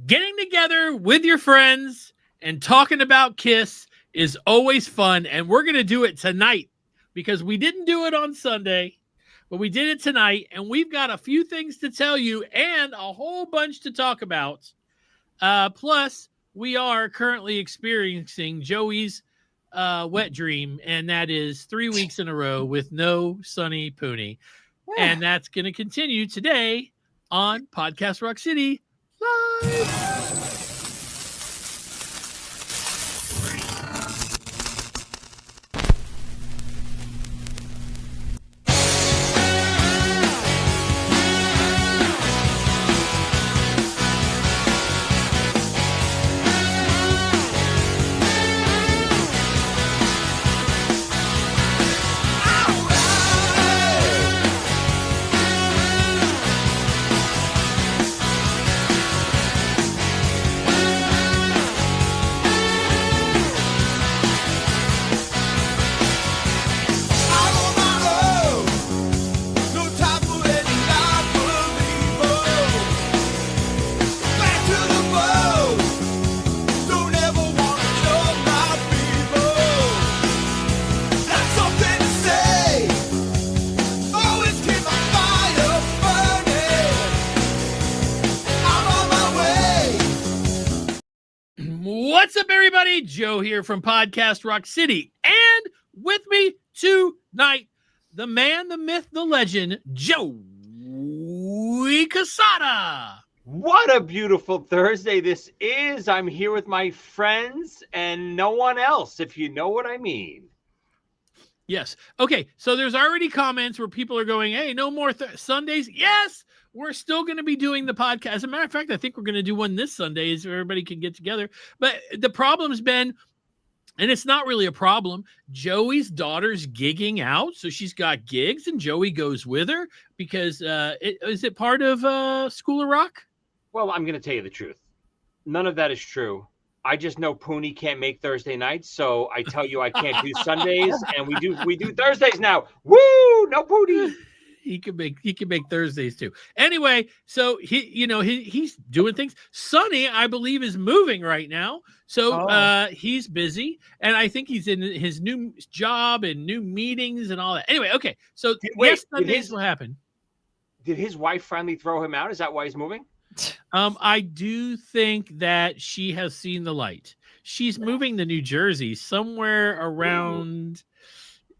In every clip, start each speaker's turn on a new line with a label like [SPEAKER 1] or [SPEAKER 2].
[SPEAKER 1] getting together with your friends and talking about KISS is always fun, and we're going to do it tonight because we didn't do it on Sunday, but we did it tonight, and we've got a few things to tell you and a whole bunch to talk about. Plus, we are currently experiencing Joey's wet dream, and that is 3 weeks in a row with no Sunny Pooney. And that's going to continue today on Podcast Rock City Live. What's up, everybody? Joe here from Podcast Rock City. And with me tonight, the man, the myth, the legend, Joey Casada.
[SPEAKER 2] What a beautiful Thursday this is. I'm here with my friends and no one else, if you know what I mean.
[SPEAKER 1] Yes. Okay, so there's already comments where people are going, hey, no more Sundays. Yes, we're still going to be doing the podcast. As a matter of fact, I think we're going to do one this Sunday so everybody can get together. But the problem's been, and it's not really a problem, Joey's daughter's gigging out. So she's got gigs and Joey goes with her because is it part of School of Rock?
[SPEAKER 2] Well, I'm going to tell you the truth. None of that is true. I just know Pooney can't make Thursday nights, so I tell you I can't do Sundays, and we do Thursdays now. Woo! No Pooney.
[SPEAKER 1] He can make Thursdays too. Anyway, so he's doing things. Sonny, I believe, is moving right now, so he's busy, and I think he's in his new job and new meetings and all that. Anyway, okay, so yes, Sundays will happen.
[SPEAKER 2] Did his wife finally throw him out? Is that why he's moving?
[SPEAKER 1] I do think that she has seen the light. She's moving to New Jersey, somewhere around.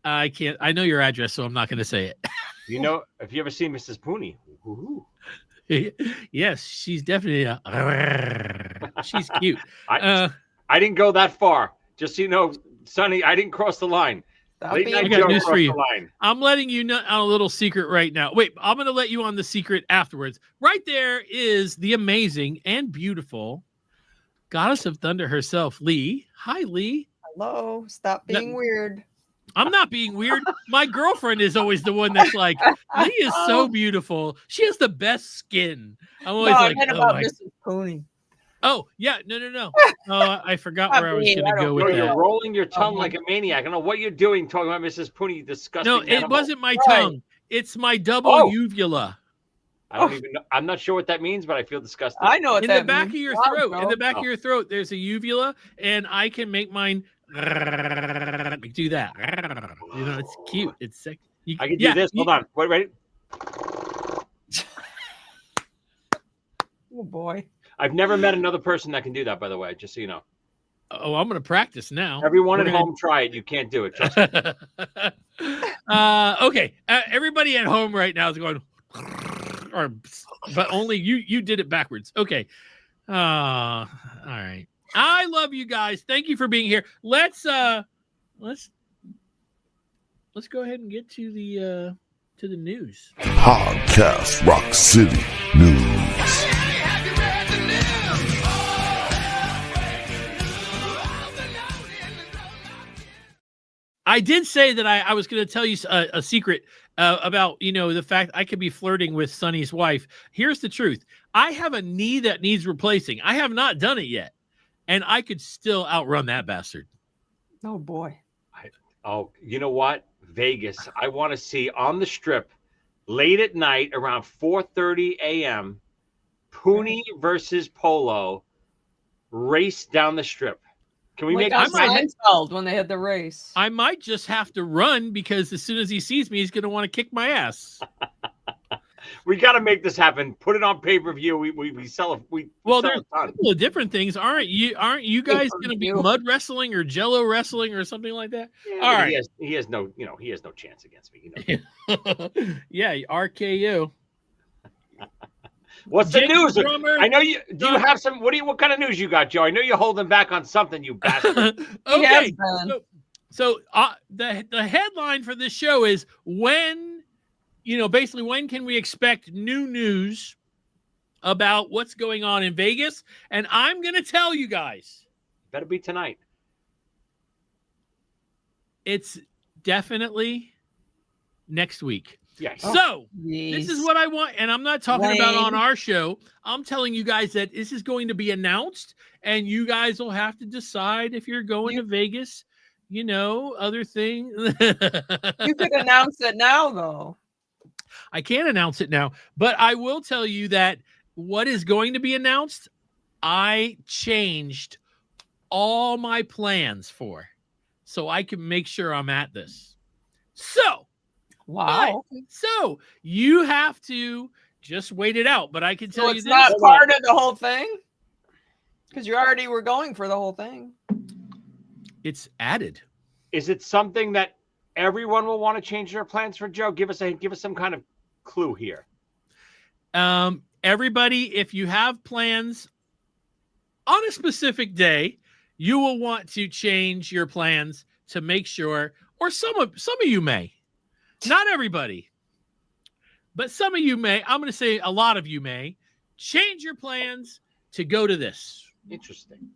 [SPEAKER 1] I know your address, so I'm not going to say it.
[SPEAKER 2] You know, have you ever seen Mrs. Pooney?
[SPEAKER 1] Yes, she's definitely she's cute.
[SPEAKER 2] I didn't go that far. Just so you know, Sonny, I didn't cross the line.
[SPEAKER 1] I got news for you. I'm letting you know on a little secret right now. Wait, I'm going to let you on the secret afterwards. Right there is the amazing and beautiful Goddess of Thunder herself, Lee. Hi, Lee.
[SPEAKER 3] Hello. Stop being weird.
[SPEAKER 1] I'm not being weird. My girlfriend is always the one that's like, Lee is so beautiful. She has the best skin. I'm always like,
[SPEAKER 3] about Mrs. Pooney.
[SPEAKER 1] Oh, yeah. No. I forgot where I was going to go with that.
[SPEAKER 2] You're rolling your tongue like a maniac. I don't know what you're doing talking about Mrs. Pooney. Disgusting.
[SPEAKER 1] No, it wasn't my tongue. It's my double uvula.
[SPEAKER 2] I don't even know. I'm not sure what that means, but I feel disgusting.
[SPEAKER 3] I know what
[SPEAKER 1] in
[SPEAKER 3] that
[SPEAKER 1] the back
[SPEAKER 3] means.
[SPEAKER 1] Of your throat. In the back of your throat, there's a uvula, and I can make mine do that. You know, it's cute. It's sexy.
[SPEAKER 2] I can do this. Hold on. Wait, ready?
[SPEAKER 3] Oh boy.
[SPEAKER 2] I've never met another person that can do that, by the way, just so you know.
[SPEAKER 1] Oh, I'm going to practice now.
[SPEAKER 2] Everyone at home, try it. You can't do it. Trust me.
[SPEAKER 1] Okay. Everybody at home right now is going, but only you did it backwards. Okay. All right. I love you guys. Thank you for being here. Let's go ahead and get to the news.
[SPEAKER 4] Podcast Rock City News.
[SPEAKER 1] I did say that I was going to tell you a secret about, the fact I could be flirting with Sonny's wife. Here's the truth. I have a knee that needs replacing. I have not done it yet. And I could still outrun that bastard.
[SPEAKER 3] Oh, boy.
[SPEAKER 2] You know what? Vegas. I want to see on the strip late at night around 4:30 a.m. Poonie versus Polo race down the strip. Can we
[SPEAKER 3] Like
[SPEAKER 2] make
[SPEAKER 3] on
[SPEAKER 2] this happen?
[SPEAKER 3] Seinfeld when they had the race.
[SPEAKER 1] I might just have to run because as soon as he sees me, he's going to want to kick my ass.
[SPEAKER 2] We got to make this happen. Put it on pay-per-view. We sell it.
[SPEAKER 1] Well,
[SPEAKER 2] sell
[SPEAKER 1] there's
[SPEAKER 2] a ton.
[SPEAKER 1] a couple of different things. Aren't you guys going to be
[SPEAKER 3] Pay-per-view.
[SPEAKER 1] mud wrestling or Jello wrestling or something like that?
[SPEAKER 2] Yeah,
[SPEAKER 1] All
[SPEAKER 2] but
[SPEAKER 1] right.
[SPEAKER 2] he has no chance against me. You know.
[SPEAKER 1] Yeah, RKO.
[SPEAKER 2] What's the
[SPEAKER 1] Jake
[SPEAKER 2] news?
[SPEAKER 1] Drummer.
[SPEAKER 2] I know you. Do you have some? What kind of news you got, Joe? I know you're holding back on something, you bastard.
[SPEAKER 3] He has
[SPEAKER 1] Okay.
[SPEAKER 3] been.
[SPEAKER 1] So the headline for this show is when, basically when can we expect new news about what's going on in Vegas? And I'm going to tell you guys,
[SPEAKER 2] Better be tonight.
[SPEAKER 1] it's definitely next week.
[SPEAKER 2] Yes.
[SPEAKER 1] So this is what I want, and I'm not talking about on our show. I'm telling you guys that this is going to be announced, and you guys will have to decide if you're going to Vegas. Other thing.
[SPEAKER 3] You could announce it now, though.
[SPEAKER 1] I can't announce it now, but I will tell you that what is going to be announced, I changed all my plans for, so I can make sure I'm at this. So.
[SPEAKER 3] Wow.
[SPEAKER 1] So you have to just wait it out. But I can tell
[SPEAKER 3] So
[SPEAKER 1] you
[SPEAKER 3] it's
[SPEAKER 1] this.
[SPEAKER 3] not part of the whole thing? Because you already were going for the whole thing.
[SPEAKER 1] It's added.
[SPEAKER 2] Is it something that everyone will want to change their plans for, Joe? Give us some kind of clue here.
[SPEAKER 1] Everybody, if you have plans on a specific day, you will want to change your plans to make sure, or some of you may. Not everybody, but some of you may. I'm going to say a lot of you may change your plans to go to this.
[SPEAKER 2] Interesting.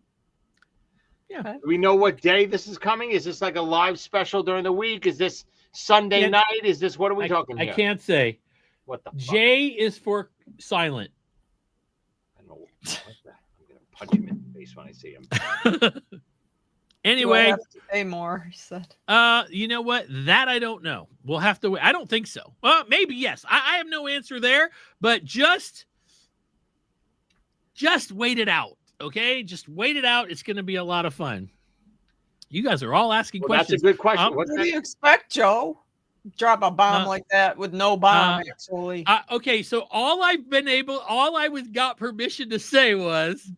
[SPEAKER 1] Yeah.
[SPEAKER 2] Do we know what day this is coming? Is this like a live special during the week? Is this Sunday night? Is this, what are we talking here?
[SPEAKER 1] I can't say.
[SPEAKER 2] What the fuck?
[SPEAKER 1] J is for silent.
[SPEAKER 2] I don't know. I'm going to punch him in the face when I see him.
[SPEAKER 1] Anyway,
[SPEAKER 3] Do I have to pay more, he said.
[SPEAKER 1] you know what? That I don't know. We'll have to wait. I don't think so. Maybe yes. I have no answer there, but just wait it out. Okay, just wait it out. It's going to be a lot of fun. You guys are all asking questions.
[SPEAKER 2] That's a good question.
[SPEAKER 3] What do you expect, Joe? Drop a bomb like that with no bomb, actually.
[SPEAKER 1] Okay, so all I got permission to say was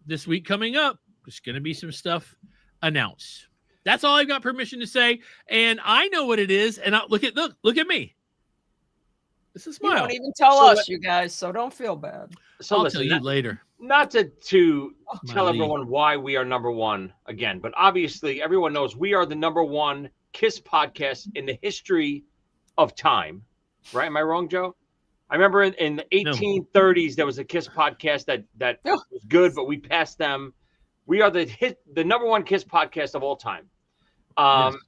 [SPEAKER 1] this week coming up, there's going to be some stuff announced. That's all I've got permission to say, and I know what it is. And look at me. This is smile.
[SPEAKER 3] You don't even tell us, you guys, so don't feel bad.
[SPEAKER 2] So
[SPEAKER 1] I'll tell you later.
[SPEAKER 2] Not to tell
[SPEAKER 1] Molly.
[SPEAKER 2] everyone why we are number one again, but obviously everyone knows we are the number one KISS podcast in the history of time. Right? Am I wrong, Joe? I remember in the 1830s there was a KISS podcast that was good, but we passed them. We are the number one KISS podcast of all time.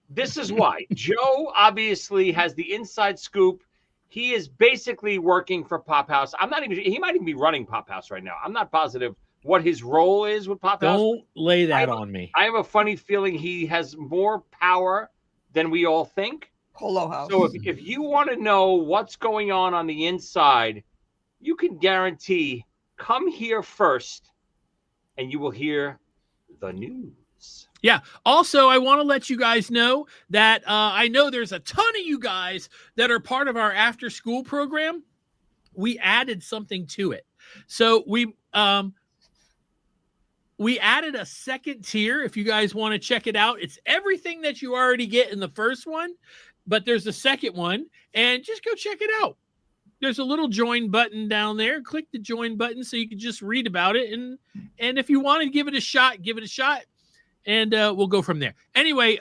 [SPEAKER 2] This is why. Joe obviously has the inside scoop. He is basically working for Pop House. He might even be running Pop House right now. I'm not positive what his role is with Pop House.
[SPEAKER 1] Don't lay that on me.
[SPEAKER 2] I have a funny feeling he has more power than we all think.
[SPEAKER 3] Polo House.
[SPEAKER 2] So if you want to know what's going on the inside, you can guarantee come here first and you will hear the news.
[SPEAKER 1] Yeah. Also, I want to let you guys know that I know there's a ton of you guys that are part of our after school program. We added something to it. So we added a second tier. If you guys want to check it out, it's everything that you already get in the first one, but there's a second one, and just go check it out. There's a little join button down there. Click the join button so you can just read about it. And if you want to give it a shot, give it a shot. And we'll go from there. Anyway,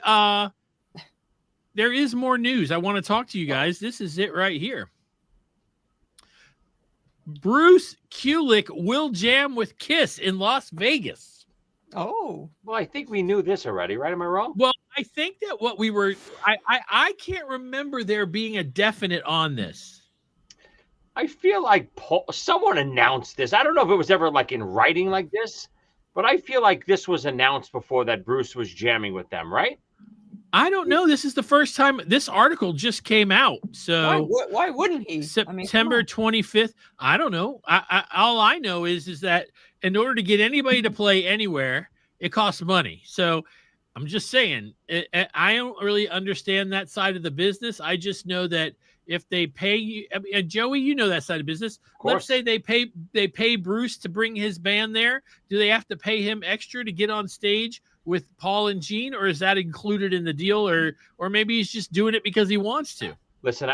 [SPEAKER 1] there is more news. I want to talk to you guys. This is it right here. Bruce Kulick will jam with KISS in Las Vegas.
[SPEAKER 3] Oh.
[SPEAKER 2] Well, I think we knew this already, right? Am I wrong?
[SPEAKER 1] Well, I think that what we were, I can't remember there being a definite on this.
[SPEAKER 2] I feel like someone announced this. I don't know if it was ever like in writing like this, but I feel like this was announced before that Bruce was jamming with them, right?
[SPEAKER 1] I don't know. This is the first time this article just came out. So
[SPEAKER 3] Why wouldn't he?
[SPEAKER 1] September 25th. I don't know. All I know is that in order to get anybody to play anywhere, it costs money. So I'm just saying, I don't really understand that side of the business. I just know that if they pay you, I mean, Joey, you know that side of business. Let's say they pay Bruce to bring his band there. Do they have to pay him extra to get on stage with Paul and Gene, or is that included in the deal, or maybe he's just doing it because he wants to?
[SPEAKER 2] Listen,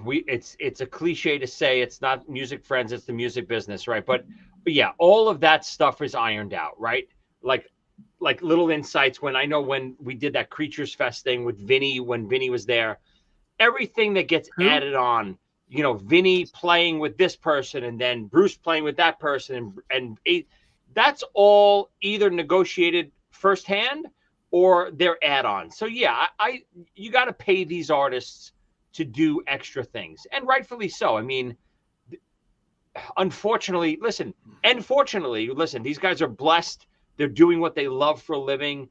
[SPEAKER 2] it's a cliche to say it's not music friends, it's the music business, right? But yeah, all of that stuff is ironed out, right? Like little insights when we did that Creatures Fest thing with Vinny, when Vinny was there, everything that gets added on, Vinny playing with this person and then Bruce playing with that person, and that's all either negotiated firsthand or they're add-ons. So yeah, you got to pay these artists to do extra things, and rightfully so. I mean, unfortunately, listen, these guys are blessed. They're doing what they love for a living.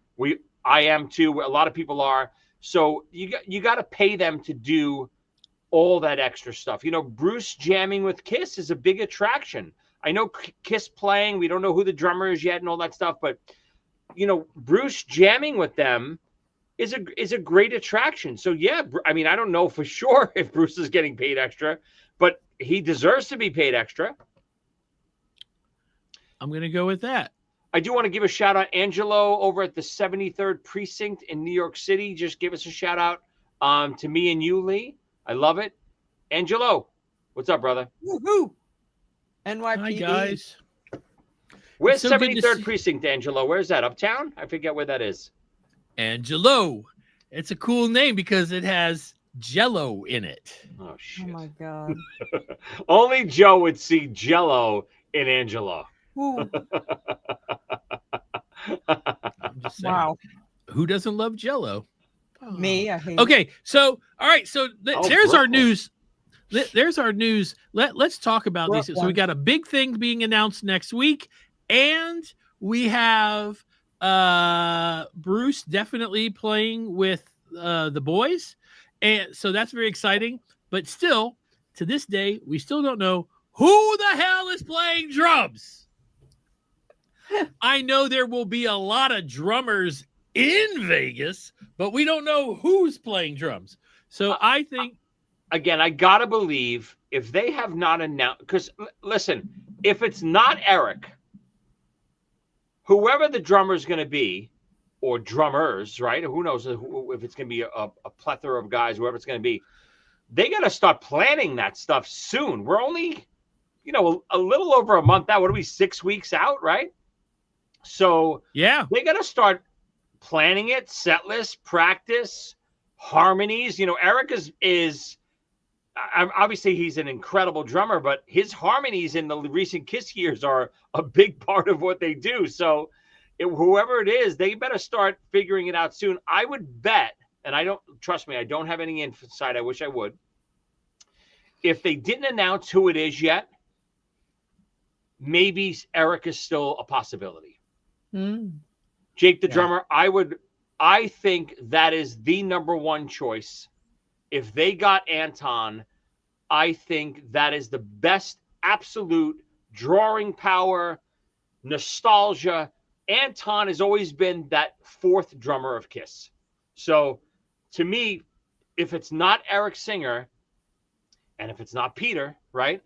[SPEAKER 2] I am too. A lot of people are. So you got to pay them to do all that extra stuff. Bruce jamming with KISS is a big attraction. I know KISS playing. We don't know who the drummer is yet and all that stuff. But, Bruce jamming with them is a great attraction. So, yeah, I mean, I don't know for sure if Bruce is getting paid extra, but he deserves to be paid extra.
[SPEAKER 1] I'm going to go with that.
[SPEAKER 2] I do want to give a shout out. Angelo over at the 73rd Precinct in New York City just give us a shout out to me and you, Lee. I love it. Angelo, what's up, brother?
[SPEAKER 3] Woohoo! NYPD.
[SPEAKER 1] Hi, guys.
[SPEAKER 2] Where's 73rd Precinct, Angelo? Where's that? Uptown? I forget where that is.
[SPEAKER 1] Angelo. It's a cool name because it has Jello in it.
[SPEAKER 2] Oh, shit.
[SPEAKER 3] Oh, my God.
[SPEAKER 2] Only Joe would see Jello in Angelo.
[SPEAKER 1] I'm just saying.
[SPEAKER 3] Wow.
[SPEAKER 1] Who doesn't love Jello?
[SPEAKER 3] Me, I hate
[SPEAKER 1] Okay, so all right, so there's our
[SPEAKER 2] Brooklyn.
[SPEAKER 1] news. There's our news. Let's talk about these. So we got a big thing being announced next week, and we have Bruce definitely playing with the boys, and so that's very exciting. But still, to this day, we still don't know who the hell is playing drums. I know there will be a lot of drummers in Vegas, but we don't know who's playing drums. So I think,
[SPEAKER 2] again, I gotta believe if they have not announced, because listen, if it's not Eric, whoever the drummer is going to be, or drummers, right? Who knows if it's going to be a plethora of guys, whoever it's going to be, they got to start planning that stuff soon. We're only, a little over a month out. What are we, 6 weeks out, right? So
[SPEAKER 1] yeah,
[SPEAKER 2] they got to start planning it, set list, practice, harmonies. Eric is obviously he's an incredible drummer, but his harmonies in the recent KISS years are a big part of what they do. So whoever it is, they better start figuring it out soon. I would bet, and I don't have any insight. I wish I would. If they didn't announce who it is yet, maybe Eric is still a possibility. Jake the drummer, I think that is the number one choice. If they got Anton, I think that is the best absolute drawing power, nostalgia. Anton has always been that fourth drummer of KISS. So to me, if it's not Eric Singer and if it's not Peter, right,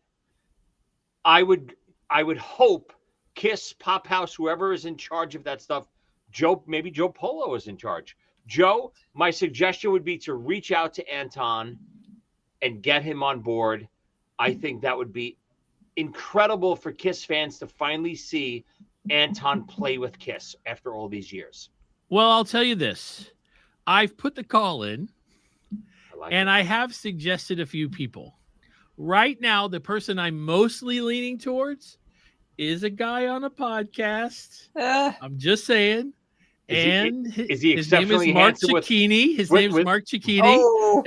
[SPEAKER 2] I would hope KISS, Pop House, whoever is in charge of that stuff, maybe Joe Polo is in charge. Joe, my suggestion would be to reach out to Anton and get him on board. I think that would be incredible for KISS fans to finally see Anton play with KISS after all these years.
[SPEAKER 1] Well, I'll tell you this. I've put the call in, I have suggested a few people. Right now, the person I'm mostly leaning towards is a guy on a podcast. I'm just saying.
[SPEAKER 2] Is he
[SPEAKER 1] his name is Mark Cicchini. His name's Mark Cicchini.
[SPEAKER 3] Oh,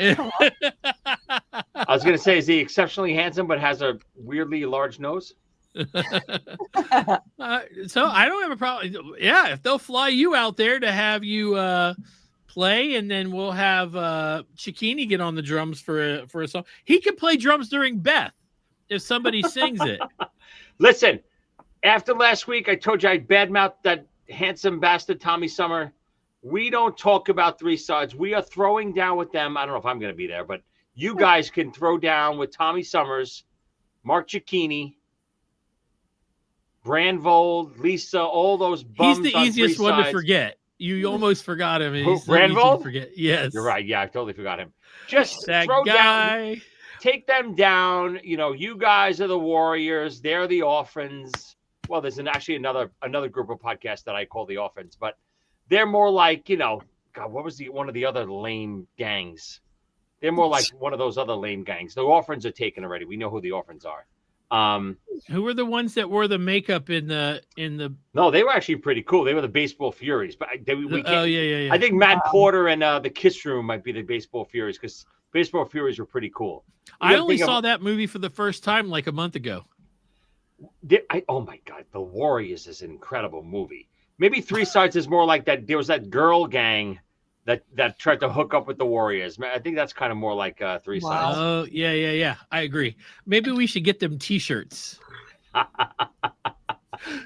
[SPEAKER 2] I was going to say, is he exceptionally handsome but has a weirdly large nose?
[SPEAKER 1] So I don't have a problem. Yeah, if they'll fly you out there to have you play, and then we'll have Chiquini get on the drums for a song. He can play drums during Beth if somebody sings it.
[SPEAKER 2] Listen, after last week, I told you I badmouthed that handsome bastard Tommy Summer. We don't talk about three sides. We are throwing down with them. I don't know if I'm going to be there, but you guys can throw down with Tommy Summers, Mark Cicchini, Brandvold, Lisa, all those bums.
[SPEAKER 1] He's the easiest one to forget. You almost forgot him. He's so
[SPEAKER 2] Brandvold?
[SPEAKER 1] easy to forget. Yes.
[SPEAKER 2] You're right. Yeah, I totally forgot him. Just
[SPEAKER 1] that
[SPEAKER 2] throw
[SPEAKER 1] guy.
[SPEAKER 2] Down. Take them down. You know, you guys are the Warriors. They're the Orphans. Well, there's actually another group of podcasts that I call the Orphans, but they're more like, you know, God, what was one of the other lame gangs? They're more like one of those other lame gangs. The Orphans are taken already. We know who the Orphans are.
[SPEAKER 1] Who were the ones that wore the makeup in the?
[SPEAKER 2] No, they were actually pretty cool. They were the Baseball Furies, but we can't.
[SPEAKER 1] Oh yeah.
[SPEAKER 2] I think Matt Porter and the Kiss Room might be the Baseball Furies because Baseball Furies were pretty cool.
[SPEAKER 1] I only saw that movie for the first time like a month ago.
[SPEAKER 2] Oh my God, The Warriors is an incredible movie. Maybe Three Sides is more like that. There was that girl gang that tried to hook up with the Warriors. I think that's kind of more like Three Sides.
[SPEAKER 1] Oh yeah. I agree. Maybe we should get them T-shirts.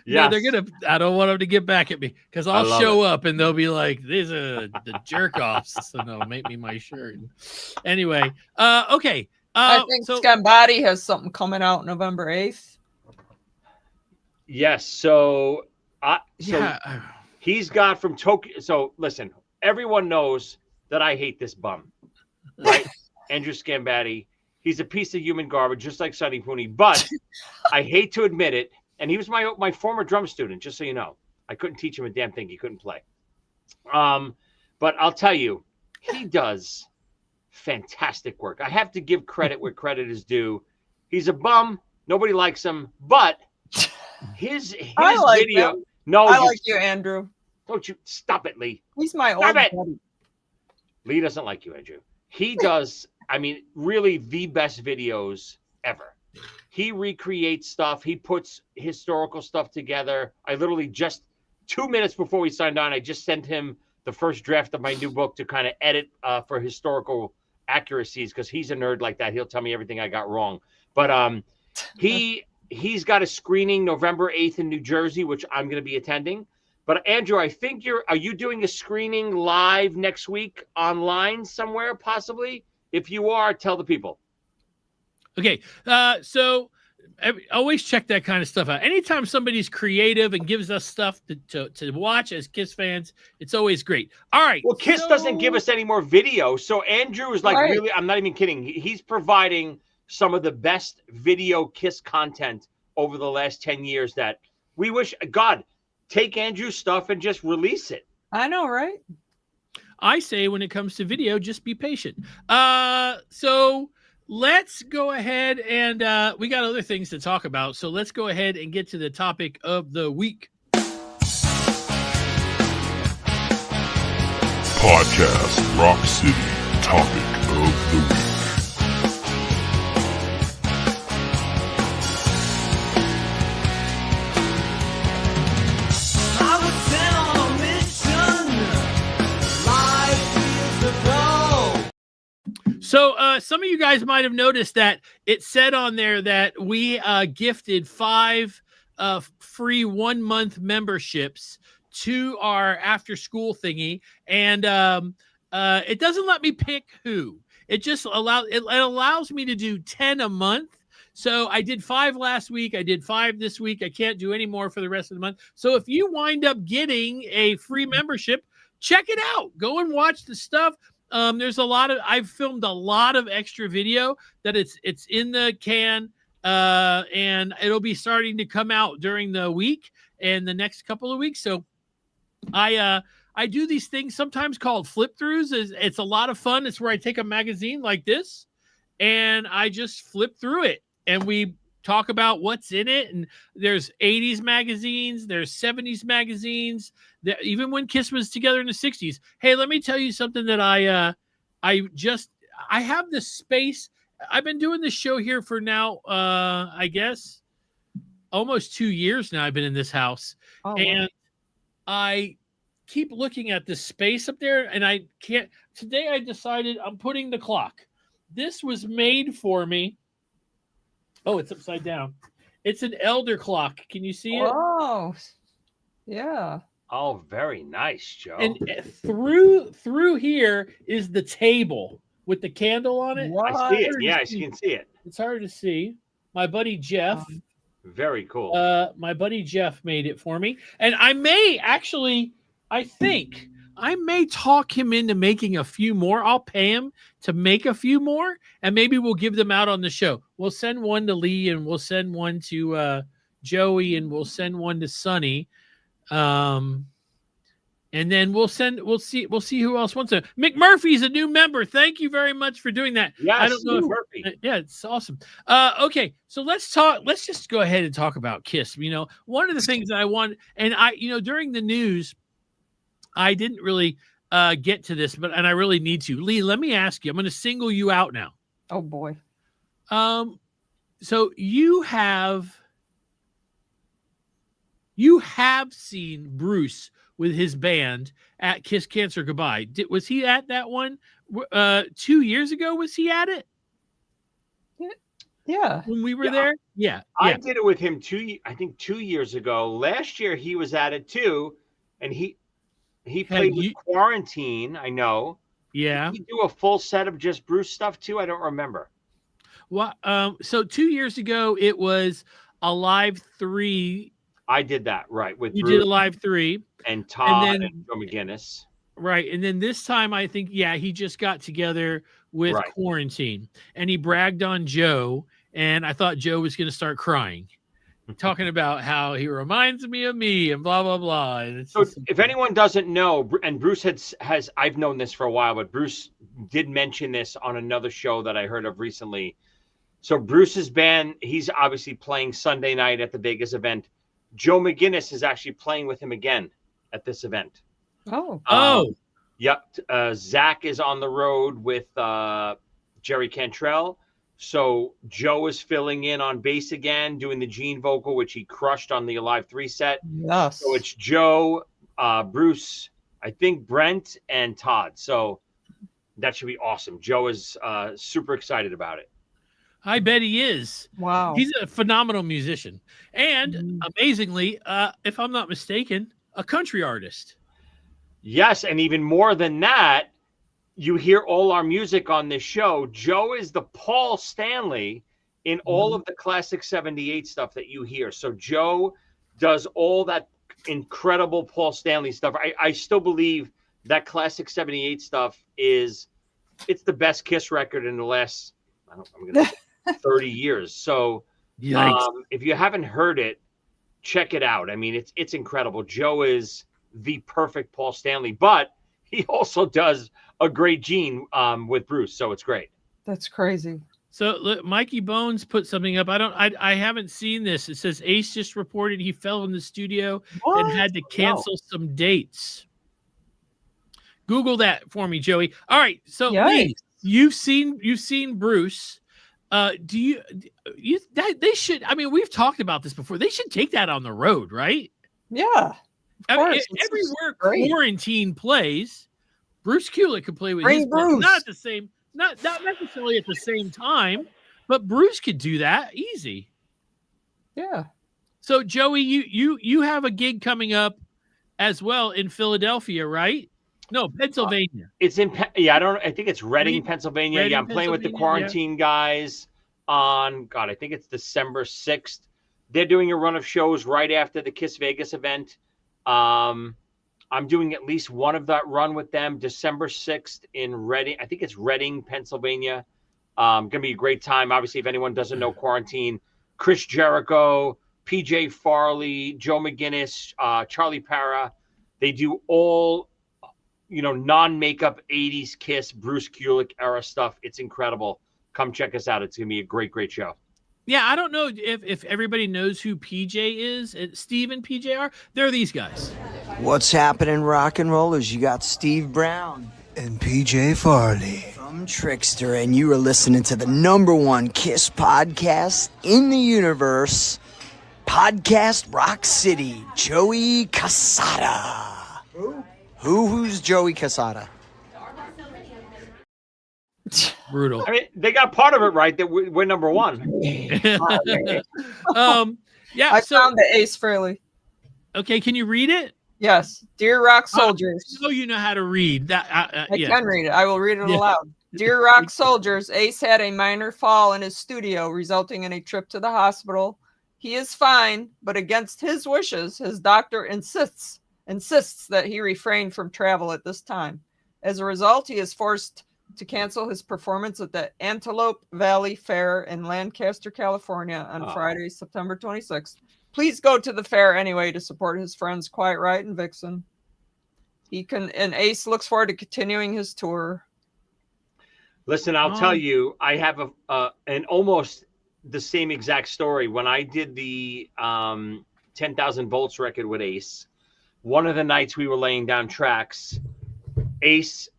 [SPEAKER 1] Yeah, they're gonna. I don't want them to get back at me because I'll show up and they'll be like, "These are the jerk offs," and they'll make me my shirt. Anyway, okay.
[SPEAKER 3] I think Scambati has something coming out November 8th.
[SPEAKER 2] Yes. So he's got from Tokyo. So listen, everyone knows that I hate this bum, right? Andrew Scambati. He's a piece of human garbage, just like Sonny Pooney. But I hate to admit it. And he was my former drum student, just so you know. I couldn't teach him a damn thing. He couldn't play. But I'll tell you, he does fantastic work. I have to give credit where credit is due. He's a bum. Nobody likes him. But his video.
[SPEAKER 3] Him.
[SPEAKER 2] No,
[SPEAKER 3] I like you, Andrew.
[SPEAKER 2] Don't you stop it, Lee.
[SPEAKER 3] He's my old buddy.
[SPEAKER 2] Lee doesn't like you, Andrew. He does, I mean, really the best videos ever. He recreates stuff. He puts historical stuff together. I literally just 2 minutes before we signed on, I just sent him the first draft of my new book to kind of edit for historical accuracies because he's a nerd like that. He'll tell me everything I got wrong. But he's got a screening November 8th in New Jersey, which I'm going to be attending. But Andrew, I think are you doing a screening live next week online somewhere possibly? If you are, tell the people.
[SPEAKER 1] Okay, so always check that kind of stuff out. Anytime somebody's creative and gives us stuff to watch as KISS fans, it's always great. All right.
[SPEAKER 2] Well, KISS doesn't give us any more video, so Andrew is like really, I'm not even kidding. He's providing some of the best video KISS content over the last 10 years that we wish, God, take Andrew's stuff and just release it.
[SPEAKER 3] I know, right?
[SPEAKER 1] I say when it comes to video, just be patient. So let's go ahead and we got other things to talk about. So let's go ahead and get to the topic of the week.
[SPEAKER 4] Podcast Rock City topic of the week.
[SPEAKER 1] So some of you guys might have noticed that it said on there that we gifted 5 free 1-month memberships to our after school thingy. And it doesn't let me pick who. It just allows me to do 10 a month. So I did 5 last week. I did 5 this week. I can't do any more for the rest of the month. So if you wind up getting a free membership, check it out. Go and watch the stuff. There's I've filmed a lot of extra video that it's in the can, and it'll be starting to come out during the week and the next couple of weeks. So I do these things sometimes called flip throughs. It's a lot of fun. It's where I take a magazine like this and I just flip through it and we talk about what's in it. And there's 80s magazines, there's 70s magazines, even when KISS was together in the 60s. Hey, let me tell you something that I have this space. I've been doing this show here for now, I guess almost 2 years now. I've been in this house, and I keep looking at this space up there, and I can't. Today I decided I'm putting the clock. This was made for me. Oh, it's upside down. It's an elder clock. Can you see it?
[SPEAKER 3] Oh, yeah.
[SPEAKER 2] Oh, very nice, Joe.
[SPEAKER 1] And through here is the table with the candle on it.
[SPEAKER 3] What?
[SPEAKER 2] I see it. Yeah, you can see it.
[SPEAKER 1] It's hard to see. My buddy Jeff.
[SPEAKER 2] Very cool.
[SPEAKER 1] My buddy Jeff made it for me. And I may actually, I think I may talk him into making a few more. I'll pay him to make a few more, and maybe we'll give them out on the show. We'll send one to Lee, and we'll send one to Joey, and we'll send one to Sonny. And then we'll see who else wants to. McMurphy's a new member. Thank you very much for doing that.
[SPEAKER 2] Yes,
[SPEAKER 1] I don't know
[SPEAKER 2] Murphy.
[SPEAKER 1] Yeah, it's awesome. Okay, so let's just go ahead and talk about KISS. You know, one of the things that I want, and during the news, I didn't really get to this, and I really need to. Lee, let me ask you. I'm going to single you out now.
[SPEAKER 3] Oh boy.
[SPEAKER 1] So you have seen Bruce with his band at Kiss Cancer Goodbye. Was he at that one 2 years ago? Was he at it?
[SPEAKER 3] Yeah.
[SPEAKER 1] When we were there? Yeah.
[SPEAKER 2] I did it with him 2 years ago. Last year he was at it too, and he played with Quarantine, I know.
[SPEAKER 1] Yeah.
[SPEAKER 2] Did he do a full set of just Bruce stuff too? I don't remember.
[SPEAKER 1] Well, so 2 years ago it was Alive 3.
[SPEAKER 2] I did that, right. With
[SPEAKER 1] you
[SPEAKER 2] Bruce
[SPEAKER 1] did Alive 3.
[SPEAKER 2] And Todd and Joe McGinnis.
[SPEAKER 1] Right. And then this time I think, he just got together with Quarantine, and he bragged on Joe, and I thought Joe was going to start crying, talking about how he reminds me of me and blah, blah, blah. And it's
[SPEAKER 2] if anyone doesn't know, and Bruce has, I've known this for a while, but Bruce did mention this on another show that I heard of recently. So Bruce's band, he's obviously playing Sunday night at the Vegas event. Joe McGinnis is actually playing with him again at this event. Yep. Zach is on the road with Jerry Cantrell. So Joe is filling in on bass again, doing the Gene vocal, which he crushed on the Alive 3 set.
[SPEAKER 3] Yes.
[SPEAKER 2] So it's Joe, Bruce, I think Brent, and Todd. So that should be awesome. Joe is super excited about it.
[SPEAKER 1] I bet he is.
[SPEAKER 3] Wow.
[SPEAKER 1] He's a phenomenal musician. And amazingly, if I'm not mistaken, a country artist.
[SPEAKER 2] Yes, and even more than that, you hear all our music on this show. Joe is the Paul Stanley in all of the classic 78 stuff that you hear. So Joe does all that incredible Paul Stanley stuff. I still believe that classic 78 stuff it's the best KISS record in the last, 30 years. So if you haven't heard it, check it out. I mean, it's incredible. Joe is the perfect Paul Stanley, but he also does a great Gene with Bruce. So it's great.
[SPEAKER 3] That's crazy.
[SPEAKER 1] So look, Mikey Bones put something up. I haven't seen this. It says Ace just reported he fell in the studio and had to cancel some dates. Google that for me, Joey. All right. So Lee, you've seen Bruce. They should, we've talked about this before. They should take that on the road, right?
[SPEAKER 3] Yeah.
[SPEAKER 1] Everywhere Quarantine plays, Bruce Kulick could play with his band. Not at the same, not necessarily at the same time, but Bruce could do that easy.
[SPEAKER 3] Yeah.
[SPEAKER 1] So Joey, you have a gig coming up as well in Philadelphia, right? No, Pennsylvania.
[SPEAKER 2] It's in I think it's Reading, Pennsylvania. I'm playing with the Quarantine guys on I think it's December 6th. They're doing a run of shows right after the KISS Vegas event. I'm doing at least one of that run with them December 6th in Reading. I think it's Reading, Pennsylvania. Gonna be a great time. Obviously, if anyone doesn't know Quarantine, Chris Jericho, PJ Farley, Joe McGinnis, Charlie Parra, they do all non-makeup 80s KISS, Bruce Kulick era stuff. It's incredible. Come check us out. It's gonna be a great, great show.
[SPEAKER 1] Yeah, I don't know if everybody knows who PJ is. Steve and PJ are. They're these guys.
[SPEAKER 5] What's happening, rock and rollers? You got Steve Brown
[SPEAKER 6] and PJ Farley
[SPEAKER 5] from Trickster, and you are listening to the #1 KISS podcast in the universe, Podcast Rock City, Joey Casada.
[SPEAKER 6] Who?
[SPEAKER 5] Who's Joey Casada?
[SPEAKER 1] Brutal.
[SPEAKER 2] I mean, they got part of it right that we're number one.
[SPEAKER 1] Yeah.
[SPEAKER 3] I
[SPEAKER 1] So
[SPEAKER 3] found the Ace Frehley.
[SPEAKER 1] okay, can you read it?
[SPEAKER 3] Yes. Dear Rock Soldiers.
[SPEAKER 1] You know how to read that.
[SPEAKER 3] I
[SPEAKER 1] Yeah.
[SPEAKER 3] can read it. I will read it
[SPEAKER 1] Yeah.
[SPEAKER 3] aloud. Dear Rock Soldiers, Ace had a minor fall in his studio, resulting in a trip to the hospital. He is fine, but against his wishes, his doctor insists that he refrain from travel at this time. As a result, he is forced to cancel his performance at the Antelope Valley Fair in Lancaster, California on Friday, September 26th. Please go to the fair anyway to support his friends Quiet Riot and Vixen. And Ace looks forward to continuing his tour.
[SPEAKER 2] Listen, I'll tell you, I have an almost the same exact story. When I did the 10,000 volts record with Ace, one of the nights we were laying down tracks, Ace,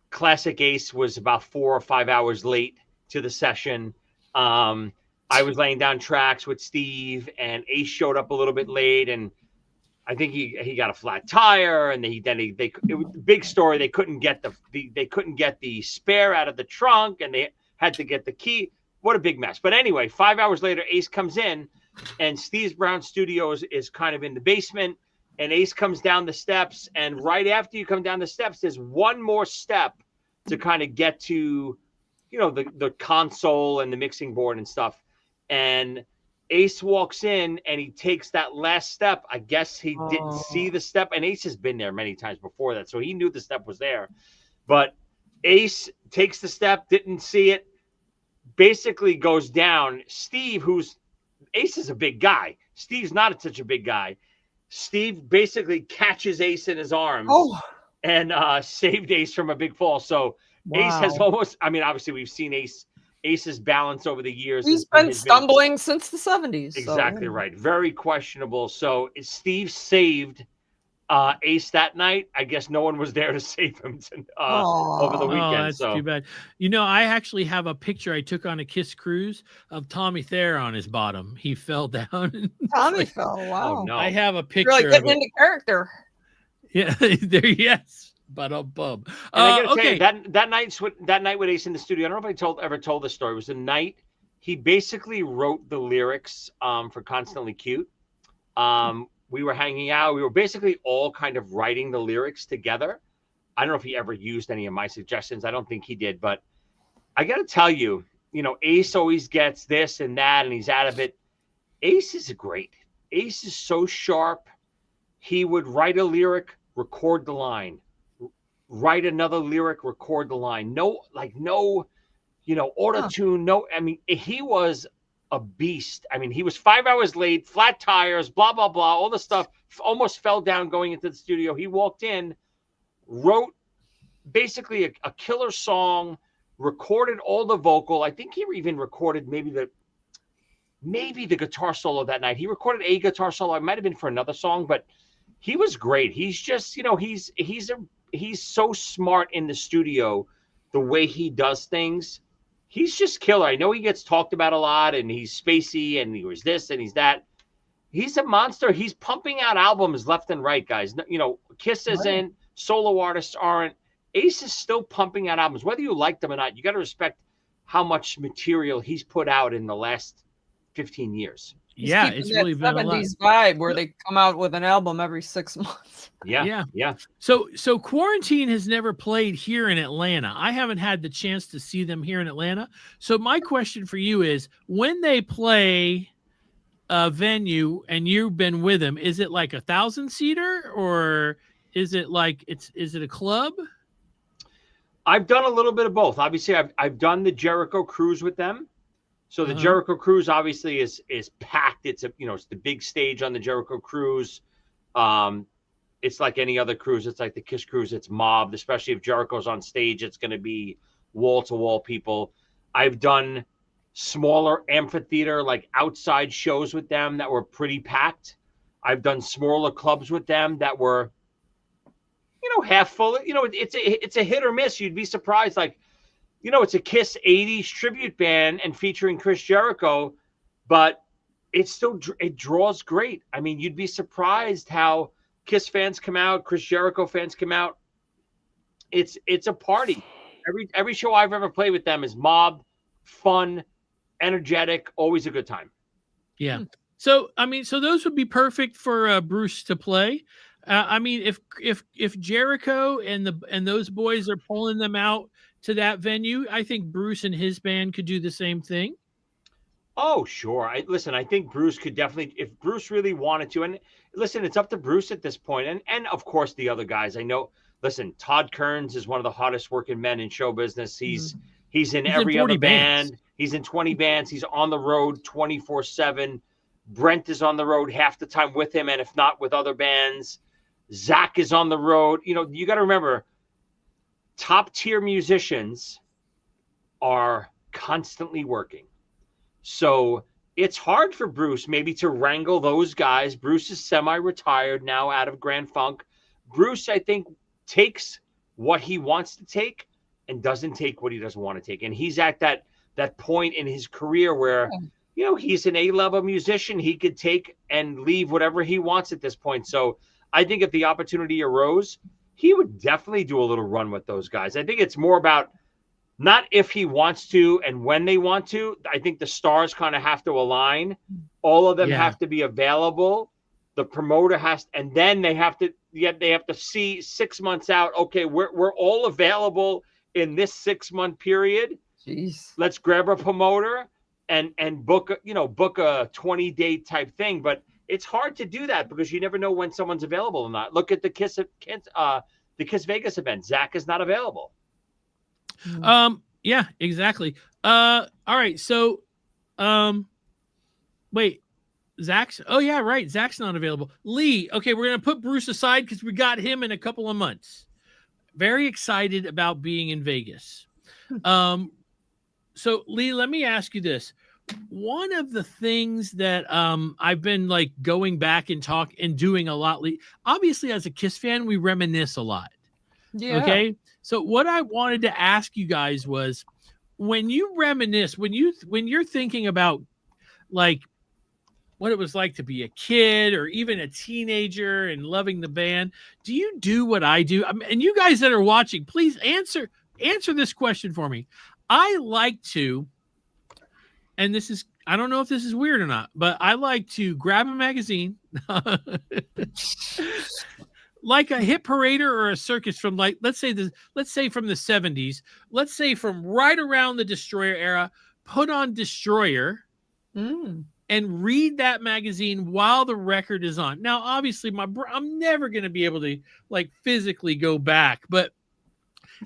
[SPEAKER 2] classic Ace was about 4 or 5 hours late to the session. I was laying down tracks with Steve, and Ace showed up a little bit late, and I think he got a flat tire, and it was a big story. They couldn't get the spare out of the trunk, and they had to get the key. What a big mess! But anyway, 5 hours later, Ace comes in, and Steve Brown's studio is kind of in the basement, and Ace comes down the steps, and right after you come down the steps, there's one more step to kind of get to, the console and the mixing board and stuff, and Ace walks in and he takes that last step. I guess he didn't see the step, and Ace has been there many times before that, so he knew the step was there. But Ace takes the step, didn't see it, basically goes down. Steve, Ace is a big guy. Steve's not such a big guy. Steve basically catches Ace in his arms and saved Ace from a big fall. So Ace has almost, obviously we've seen Ace's balance over the years.
[SPEAKER 3] He's been stumbling since the 70s.
[SPEAKER 2] Exactly right. Very questionable. So Steve saved Ace that night. I guess no one was there to save him over the weekend.
[SPEAKER 1] Oh, that's too bad. I actually have a picture I took on a KISS cruise of Tommy Thayer on his bottom. He fell down.
[SPEAKER 3] Tommy fell. Wow.
[SPEAKER 2] Oh, no.
[SPEAKER 1] I have a picture.
[SPEAKER 3] Really getting into character.
[SPEAKER 1] Yeah, there. Yes. But bub.
[SPEAKER 2] I gotta tell you, that night with Ace in the studio, I don't know if I ever told this story. It was the night he basically wrote the lyrics for Constantly Cute. We were hanging out. We were basically all kind of writing the lyrics together. I don't know if he ever used any of my suggestions. I don't think he did. But I got to tell you, Ace always gets this and that, and he's out of it. Ace is great. Ace is so sharp. He would write a lyric, record the line. Write another lyric, record the line. No, auto-tune. No, he was a beast. He was 5 hours late, flat tires, blah, blah, blah, all the stuff. Almost fell down going into the studio. He walked in, wrote basically a killer song, recorded all the vocal. I think he even recorded maybe the guitar solo that night. He recorded a guitar solo. It might have been for another song, but he was great. He's just, he's so smart in the studio, the way he does things. He's just killer. I know he gets talked about a lot, and he's spacey, and he was this and he's that. He's a monster. He's pumping out albums left and right, guys. KISS isn't, solo artists aren't. Ace is still pumping out albums. Whether you like them or not, you got to respect how much material he's put out in the last 15 years.
[SPEAKER 1] Yeah, it's really been a lot.
[SPEAKER 3] 70s vibe where they come out with an album every 6 months.
[SPEAKER 2] Yeah.
[SPEAKER 1] So Quarantine has never played here in Atlanta. I haven't had the chance to see them here in Atlanta. So my question for you is, when they play a venue and you've been with them, is it like 1,000-seater, or is it like is it a club?
[SPEAKER 2] I've done a little bit of both. Obviously, I've done the Jericho Cruise with them. So the Jericho Cruise obviously is packed. It's it's the big stage on the Jericho Cruise. It's like any other cruise. It's like the KISS Cruise. It's mobbed, especially if Jericho's on stage. It's going to be wall-to-wall people. I've done smaller amphitheater, like outside shows with them that were pretty packed. I've done smaller clubs with them that were, half full. It's a hit or miss. You'd be surprised. Like, it's a KISS 80s tribute band and featuring Chris Jericho, but it draws great. You'd be surprised how Kiss fans come out, Chris Jericho fans come out. It's a party. Every show I've ever played with them is mob, fun, energetic, always a good time.
[SPEAKER 1] Yeah. So I mean, so those would be perfect for Bruce to play. I mean, if Jericho and those boys are pulling them out to that venue, I think Bruce and his band could do the same thing.
[SPEAKER 2] Oh, sure. I think Bruce could definitely, if Bruce really wanted to, and listen, it's up to Bruce at this point, and of course the other guys. I know. Listen, Todd Kearns is one of the hottest working men in show business. He's in every other band. He's in 20 bands. He's on the road 24/7. Brent is on the road half the time with him, and if not with other bands. Zach is on the road. You know, you got to remember, top tier musicians are constantly working. So it's hard for Bruce maybe to wrangle those guys. Bruce is semi-retired now out of Grand Funk. Bruce, I think, takes what he wants to take and doesn't take what he doesn't want to take. And he's at that point in his career where, you know, he's an A-level musician. He could take and leave whatever he wants at this point. So I think if the opportunity arose, he would definitely do a little run with those guys. I think it's more about not if he wants to and when they want to. I think the stars kind of have to align. All of them have to be available. The promoter has, and then they have to see 6 months out. Okay, we're all available in this 6-month period.
[SPEAKER 3] Jeez.
[SPEAKER 2] Let's grab a promoter and book a 20-day type thing. But it's hard to do that because you never know when someone's available or not. Look at the Kiss Vegas event. Zach is not available.
[SPEAKER 1] Yeah, exactly. All right. So, wait, Zach's not available. Lee. Okay. We're going to put Bruce aside because we got him in a couple of months. Very excited about being in Vegas. So Lee, let me ask you this. One of the things that, I've been like going back and doing a lot, Lee, obviously as a Kiss fan, we reminisce a lot.
[SPEAKER 3] Yeah.
[SPEAKER 1] Okay. So what I wanted to ask you guys was, when you reminisce, when you're thinking about like what it was like to be a kid or even a teenager and loving the band, do you do what I do? And you guys that are watching, please answer this question for me. I like to, and this is, I don't know if this is weird or not, but I like to grab a magazine like a hit parader or a circus from, like, let's say from the 70s, let's say from right around the Destroyer era, put on Destroyer and read that magazine while the record is on. Now, obviously I'm never going to be able to like physically go back, but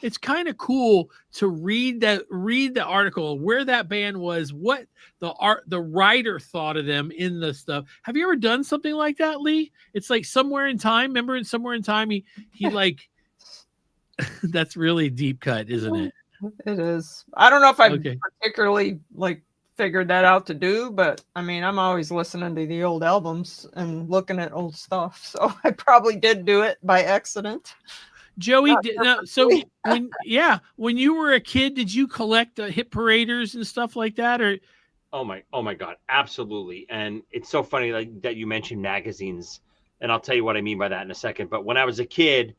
[SPEAKER 1] it's kind of cool to read the article, where that band was, what the writer thought of them in the stuff. Have you ever done something like that, Lee? It's like Somewhere in Time. Remember in Somewhere in Time, he like, that's really deep cut, isn't it?
[SPEAKER 3] It is. I don't know if I particularly like figured that out to do, but I mean, I'm always listening to the old albums and looking at old stuff. So I probably did do it by accident.
[SPEAKER 1] Joey, when you were a kid, did you collect hit paraders and stuff like that, or?
[SPEAKER 2] Oh my God, absolutely. And it's so funny that you mentioned magazines, and I'll tell you what I mean by that in a second. But when I was a kid,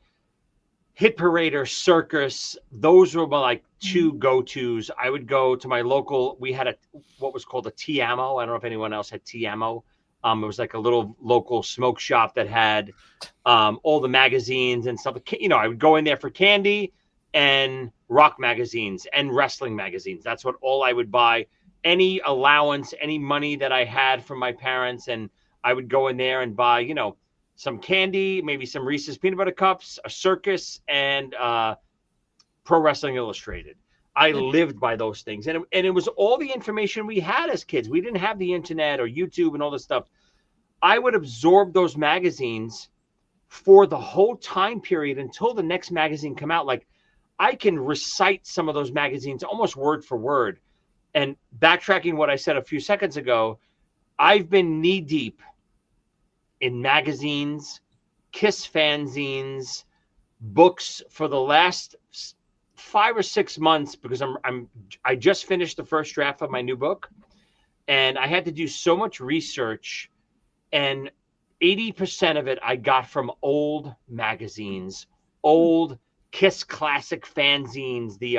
[SPEAKER 2] hit parader, circus, those were my like two go-tos. I would go to my local. We had what was called a T-Ammo. I don't know if anyone else had T-Ammo. It was like a little local smoke shop that had all the magazines and stuff. You know, I would go in there for candy and rock magazines and wrestling magazines. That's all I would buy. Any allowance, any money that I had from my parents, and I would go in there and buy, you know, some candy, maybe some Reese's peanut butter cups, a circus, and Pro Wrestling Illustrated. I lived by those things. And it was all the information we had as kids. We didn't have the internet or YouTube and all this stuff. I would absorb those magazines for the whole time period until the next magazine come out. Like, I can recite some of those magazines almost word for word. And backtracking what I said a few seconds ago, I've been knee deep in magazines, Kiss fanzines, books for the last 5 or 6 months, because I just finished the first draft of my new book, and I had to do so much research, and 80% of it I got from old magazines, old KISS classic fanzines, the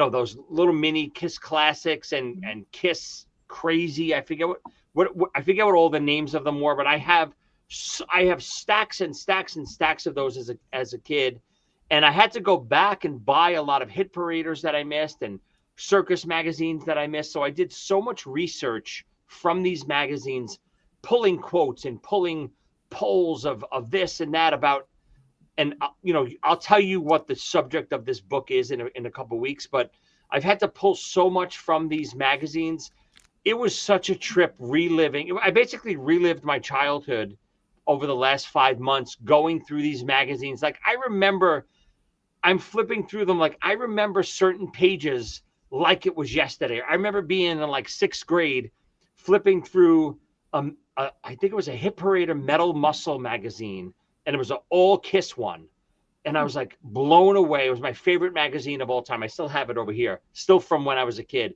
[SPEAKER 2] those little mini KISS classics and KISS crazy. I forget what I forget what all the names of them were, but I have stacks and stacks and stacks of those as a kid. And I had to go back and buy a lot of hit paraders that I missed and circus magazines that I missed. So I did so much research from these magazines, pulling quotes and pulling polls of this and that about, and I'll tell you what the subject of this book is in a couple of weeks, but I've had to pull so much from these magazines. It was such a trip reliving. I basically relived my childhood over the last 5 months going through these magazines. Like I remember, I'm flipping through them. Like I remember certain pages like it was yesterday. I remember being in like 6th grade, flipping through, I think it was a Hit Parader Metal Muscle magazine, and it was an all KISS one. And I was like blown away. It was my favorite magazine of all time. I still have it over here, still from when I was a kid.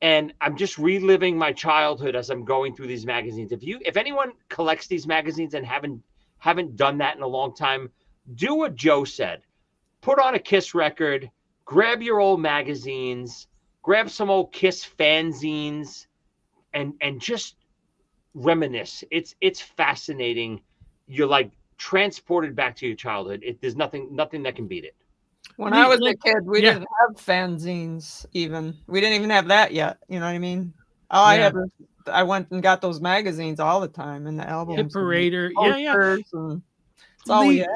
[SPEAKER 2] And I'm just reliving my childhood as I'm going through these magazines. If anyone collects these magazines and haven't done that in a long time, do what Joe said. Put on a KISS record, grab your old magazines, grab some old KISS fanzines, and just reminisce. It's fascinating. You're like transported back to your childhood. There's nothing that can beat it.
[SPEAKER 3] When I was a kid, we didn't have fanzines even. We didn't even have that yet. You know what I mean? All I had was, I went and got those magazines all the time and the albums.
[SPEAKER 1] Hit Parader.
[SPEAKER 3] That's all we had.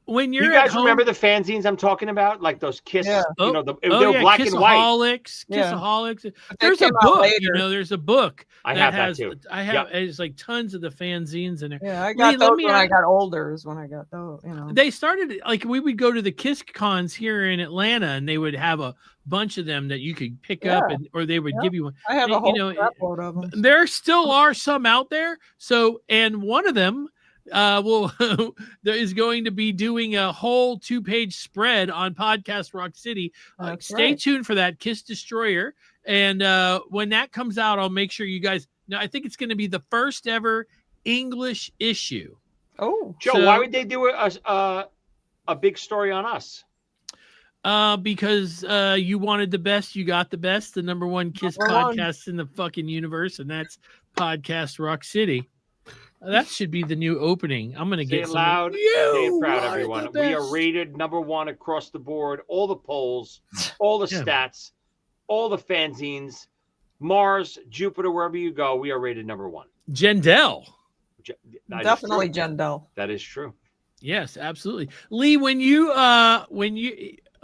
[SPEAKER 1] When
[SPEAKER 2] you guys remember the fanzines I'm talking about, like those KISS, they were black and white.
[SPEAKER 1] Kissaholics. There's a book. There's a book.
[SPEAKER 2] I have that too.
[SPEAKER 1] I have. It's like tons of the fanzines in there.
[SPEAKER 3] Yeah, I got those when I got older. Is when I got those.
[SPEAKER 1] They started like we would go to the KISS cons here in Atlanta, and they would have a bunch of them that you could pick up, or they would give you one.
[SPEAKER 3] I have a whole crapload of them.
[SPEAKER 1] There still are some out there. So, and one of them. There is going to be doing a whole 2-page spread on Podcast Rock City. Stay tuned for that, KISS Destroyer. And when that comes out, I'll make sure you guys know. I think it's going to be the first ever English issue.
[SPEAKER 3] Oh,
[SPEAKER 2] Joe, why would they do a big story on us?
[SPEAKER 1] Because you wanted the best, you got the best, the number one KISS podcast in the fucking universe, and that's Podcast Rock City. That should be the new opening. I'm going to get
[SPEAKER 2] it loud. Say it proud, everyone. We are rated number 1 across the board. All the polls, all the stats, all the fanzines, Mars, Jupiter, wherever you go, we are rated number 1.
[SPEAKER 1] Jendell.
[SPEAKER 3] Definitely Jendell.
[SPEAKER 2] That is true.
[SPEAKER 1] Yes, absolutely. Lee,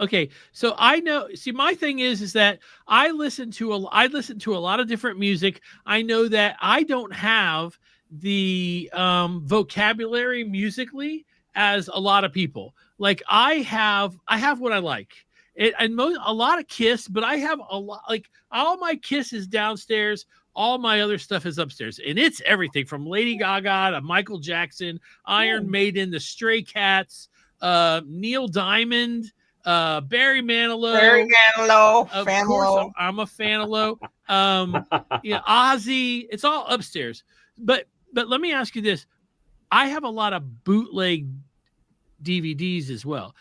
[SPEAKER 1] okay, so I know. See, my thing is that I listen to a lot of different music. I know that I don't have the vocabulary musically as a lot of people. Like I have what I like. A lot of KISS, but I have a lot, like all my KISS is downstairs. All my other stuff is upstairs, and it's everything from Lady Gaga to Michael Jackson, Iron Maiden, the Stray Cats, Neil Diamond, Barry Manilow. Of course, I'm a Fanilow. Ozzy. It's all upstairs. But let me ask you this: I have a lot of bootleg DVDs as well,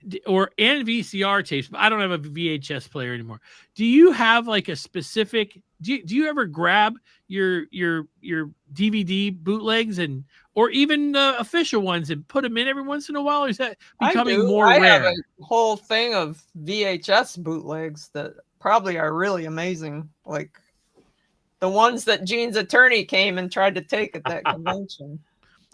[SPEAKER 1] and VCR tapes, but I don't have a VHS player anymore. Do you have like a specific? Do you ever grab your DVD bootlegs or even official ones and put them in every once in a while? Or is that becoming more rare?
[SPEAKER 3] I have a whole thing of VHS bootlegs that probably are really amazing, like the ones that Gene's attorney came and tried to take at that convention.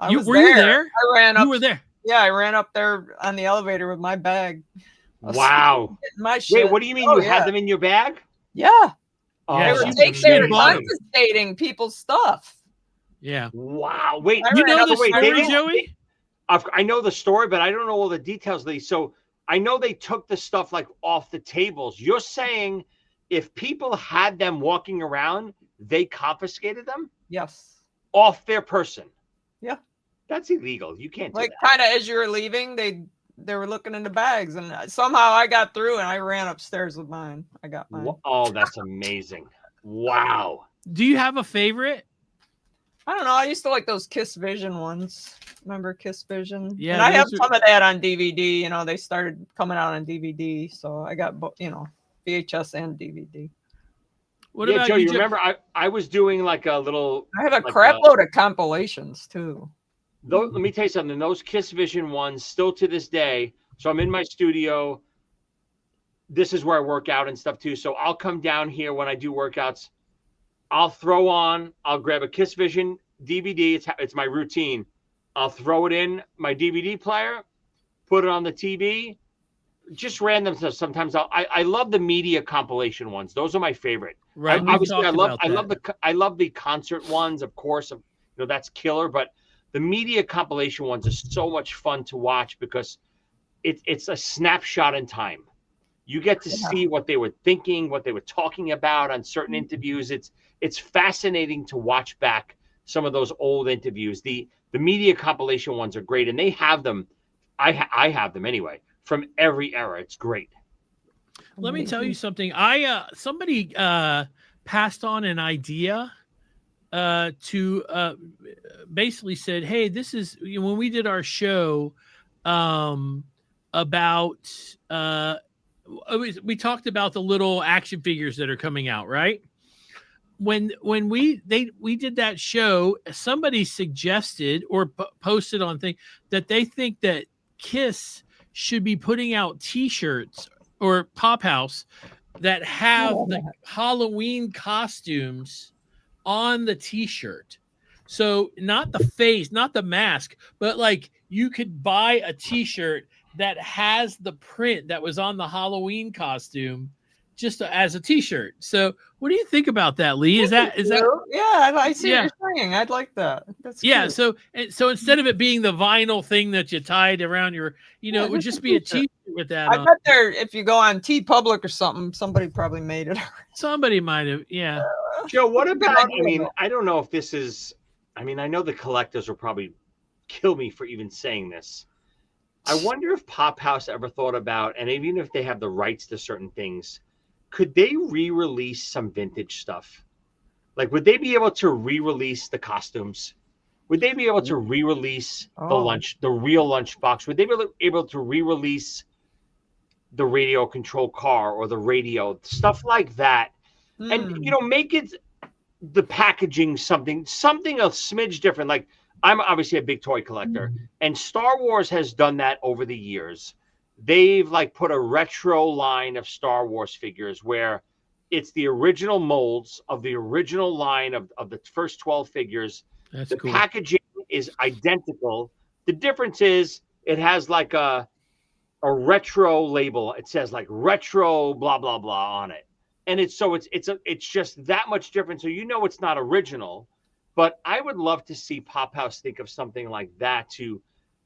[SPEAKER 1] You were there?
[SPEAKER 3] I ran up.
[SPEAKER 1] You were there?
[SPEAKER 3] Yeah, I ran up there on the elevator with my bag.
[SPEAKER 2] Wow.
[SPEAKER 3] My shit.
[SPEAKER 2] Wait, what do you mean? You had them in your bag?
[SPEAKER 3] Yeah.
[SPEAKER 2] Oh,
[SPEAKER 3] they were confiscating people's stuff.
[SPEAKER 1] Yeah.
[SPEAKER 2] Wow. Wait,
[SPEAKER 1] you know the story, Joey?
[SPEAKER 2] I know the story, but I don't know all the details, Lee. So I know they took the stuff like off the tables. You're saying if people had them walking around, they confiscated them?
[SPEAKER 3] Yes.
[SPEAKER 2] Off their person?
[SPEAKER 3] Yeah.
[SPEAKER 2] That's illegal. You can't do
[SPEAKER 3] like
[SPEAKER 2] that.
[SPEAKER 3] Kind of as you were leaving, they were looking in the bags, and somehow I got through and I ran upstairs with mine. I got mine.
[SPEAKER 2] Oh, that's amazing. Wow.
[SPEAKER 1] Do you have a favorite?
[SPEAKER 3] I don't know. I used to like those Kiss Vision ones. Remember Kiss Vision?
[SPEAKER 1] Yeah,
[SPEAKER 3] and I have
[SPEAKER 1] those are-
[SPEAKER 3] some of that on DVD. You know, they started coming out on DVD, so I got VHS and DVD.
[SPEAKER 1] What
[SPEAKER 2] Yeah,
[SPEAKER 1] about
[SPEAKER 2] Joe,
[SPEAKER 1] you,
[SPEAKER 2] you
[SPEAKER 1] Joe?
[SPEAKER 2] remember I was doing like a little.
[SPEAKER 3] I have a
[SPEAKER 2] like
[SPEAKER 3] crap load of compilations too.
[SPEAKER 2] Let me tell you something. Those Kiss Vision ones, still to this day. So I'm in my studio. This is where I work out and stuff too. So I'll come down here when I do workouts. I'll grab a Kiss Vision DVD. It's my routine. I'll throw it in my DVD player, put it on the TV. Just random stuff. Sometimes I love the media compilation ones. Those are my favorite.
[SPEAKER 1] Right, we've
[SPEAKER 2] Obviously,
[SPEAKER 1] talked about
[SPEAKER 2] I love the concert ones, of course. That's killer. But the media compilation ones are so much fun to watch because it's a snapshot in time. You get to see what they were thinking, what they were talking about on certain interviews. It's fascinating to watch back some of those old interviews. The media compilation ones are great, and they have them. I have them anyway from every era. It's great.
[SPEAKER 1] Let me tell you something. Somebody passed on an idea to basically said, hey, this is when we did our show about we talked about the little action figures that are coming out, right? When we did that show, somebody suggested or posted on thing that they think that KISS should be putting out T-shirts or Pop House that have the Halloween costumes on the T-shirt. So not the face, not the mask, but like you could buy a T-shirt that has the print that was on the Halloween costume just as a T-shirt. So what do you think about that, Lee? Is that
[SPEAKER 3] Yeah, I see what you're saying. I'd like that. That's cute.
[SPEAKER 1] So instead of it being the vinyl thing that you tied around your, it would just be a T-shirt with that
[SPEAKER 3] I
[SPEAKER 1] on.
[SPEAKER 3] bet if you go on TeePublic or something, somebody probably made it.
[SPEAKER 1] Somebody might have, yeah.
[SPEAKER 2] Joe, what about, I don't know if this is, I know the collectors will probably kill me for even saying this. I wonder if Pop House ever thought about, and even if they have the rights to certain things, could they re-release some vintage stuff? Like, would they be able to re-release the costumes? Would they be able to re-release the real lunchbox? Would they be able to re-release the radio control car or the radio, stuff like that? And, make it the packaging something a smidge different. Like, I'm obviously a big toy collector, and Star Wars has done that over the years. They've put a retro line of Star Wars figures where it's the original molds of the original line of the first 12 figures.
[SPEAKER 1] That's
[SPEAKER 2] the
[SPEAKER 1] cool.
[SPEAKER 2] Packaging is identical. The difference is it has a retro label. It says retro blah blah blah on it, and it's just that much different. So it's not original. But I would love to see Pop House think of something like that to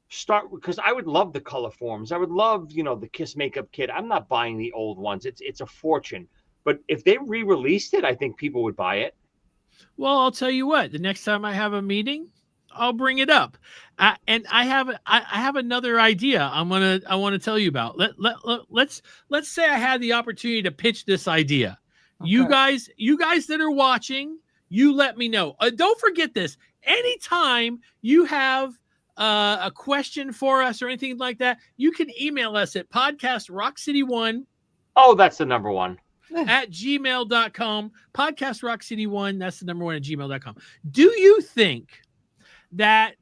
[SPEAKER 2] start, because I would love the color forms. I would love, the KISS makeup kit. I'm not buying the old ones. It's a fortune. But if they re-released it, I think people would buy it.
[SPEAKER 1] Well, I'll tell you what. The next time I have a meeting, I'll bring it up. And I have another idea. I want to tell you about. Let's say I had the opportunity to pitch this idea. Okay. You guys that are watching, you let me know. Don't forget this. Anytime you have a question for us or anything like that, you can email us at podcastrockcity1.
[SPEAKER 2] Oh, that's the number one.
[SPEAKER 1] At gmail.com. Podcastrockcity1. That's the number one at gmail.com. Do you think that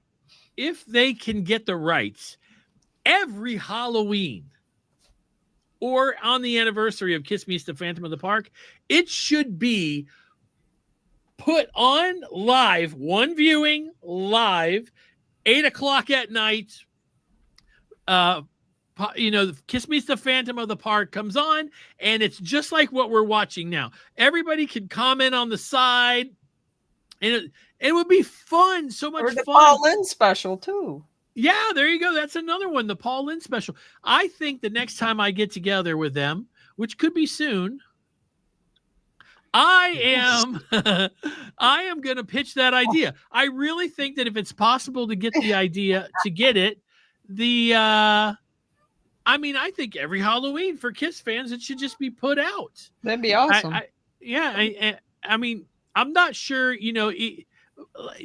[SPEAKER 1] if they can get the rights, every Halloween or on the anniversary of Kiss Meets the Phantom of the Park, it should be put on live, one viewing live, 8:00 at night. Kiss Meets the Phantom of the Park comes on, and it's just like what we're watching now. Everybody can comment on the side, and it would be fun. So much
[SPEAKER 3] fun. Or the
[SPEAKER 1] fun.
[SPEAKER 3] Paul Lynde special too.
[SPEAKER 1] Yeah, there you go. That's another one, the Paul Lynde special. I think the next time I get together with them, which could be soon, I am going to pitch that idea. I really think that if it's possible to get the idea, to get it, I think every Halloween for KISS fans, it should just be put out.
[SPEAKER 3] That'd be awesome.
[SPEAKER 1] I'm not sure,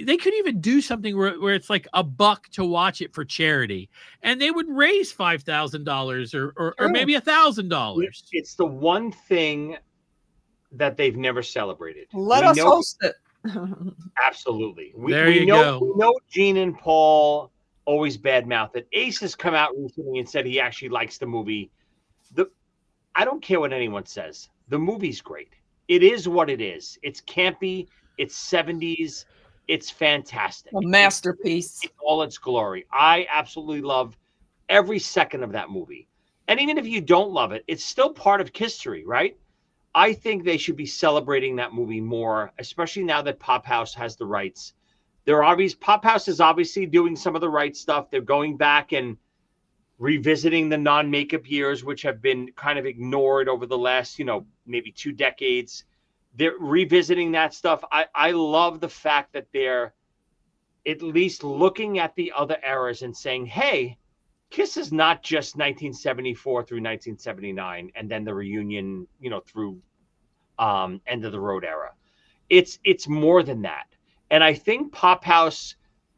[SPEAKER 1] they could even do something where it's like $1 to watch it for charity, and they would raise $5,000 or maybe $1,000.
[SPEAKER 2] It's the one thing that they've never celebrated.
[SPEAKER 3] Let us host it.
[SPEAKER 2] Absolutely. We
[SPEAKER 1] go.
[SPEAKER 2] We know Gene and Paul always badmouth it. Ace has come out recently and said he actually likes the movie. I don't care what anyone says. The movie's great. It is what it is. It's campy. It's 70s. It's fantastic.
[SPEAKER 3] A masterpiece.
[SPEAKER 2] It's all its glory. I absolutely love every second of that movie. And even if you don't love it, it's still part of history, right? I think they should be celebrating that movie more, especially now that Pop House has the rights. Pop House is obviously doing some of the right stuff. They're going back and revisiting the non-makeup years, which have been kind of ignored over the last, maybe 2 decades. They're revisiting that stuff. I love the fact that they're at least looking at the other eras and saying, hey, KISS is not just 1974 through 1979 and then the reunion, through end of the road era. It's more than that. And I think Pop House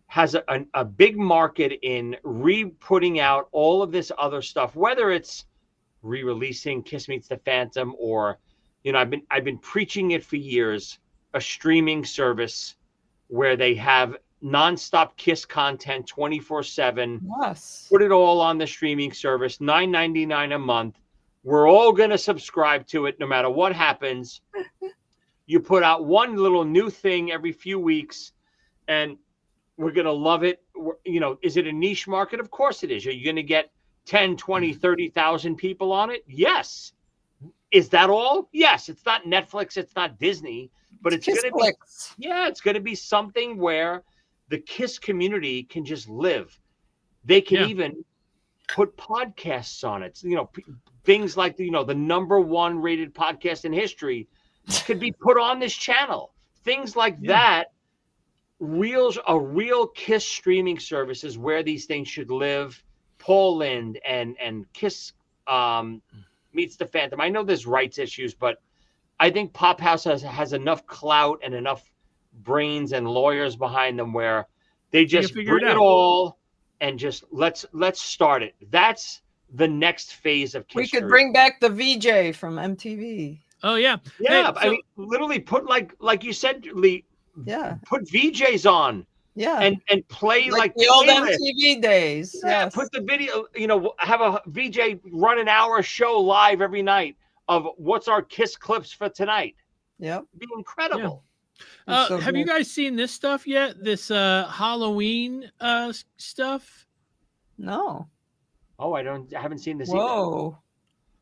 [SPEAKER 2] has a big market in re-putting out all of this other stuff, whether it's re-releasing Kiss Meets the Phantom or, I've been preaching it for years, a streaming service where they have nonstop KISS content 24/7.
[SPEAKER 3] Yes.
[SPEAKER 2] Put it all on the streaming service, $9.99 a month. We're all going to subscribe to it no matter what happens. You put out one little new thing every few weeks, and we're going to love it. Is it a niche market? Of course it is. Are you going to get 10, 20, 30,000 people on it? Yes. Is that all? Yes. It's not Netflix. It's not Disney. But it's going to be, it's going to be something where the KISS community can just live. They can even put podcasts on it. Things like, the number 1 rated podcast in history could be put on this channel. Things like that. A real KISS streaming service is where these things should live. Paul Lynde and KISS Meets the Phantom. I know there's rights issues, but I think Pop House has enough clout and enough brains and lawyers behind them where they just bring it all and just let's start it. That's the next phase of KISS.
[SPEAKER 3] We could bring back the VJ from MTV.
[SPEAKER 1] Oh yeah.
[SPEAKER 2] Yeah. Hey, I mean, literally put like you said, Lee, put VJs on. Yeah. And play like
[SPEAKER 3] the old MTV days.
[SPEAKER 2] Yeah. Yes. Put the video, have a VJ run an hour show live every night of what's our KISS clips for tonight.
[SPEAKER 3] Yeah.
[SPEAKER 2] It'd be incredible.
[SPEAKER 1] Yeah. Have you guys seen this stuff yet? This Halloween stuff?
[SPEAKER 3] No.
[SPEAKER 2] Oh, I haven't seen this
[SPEAKER 3] Whoa.
[SPEAKER 2] either.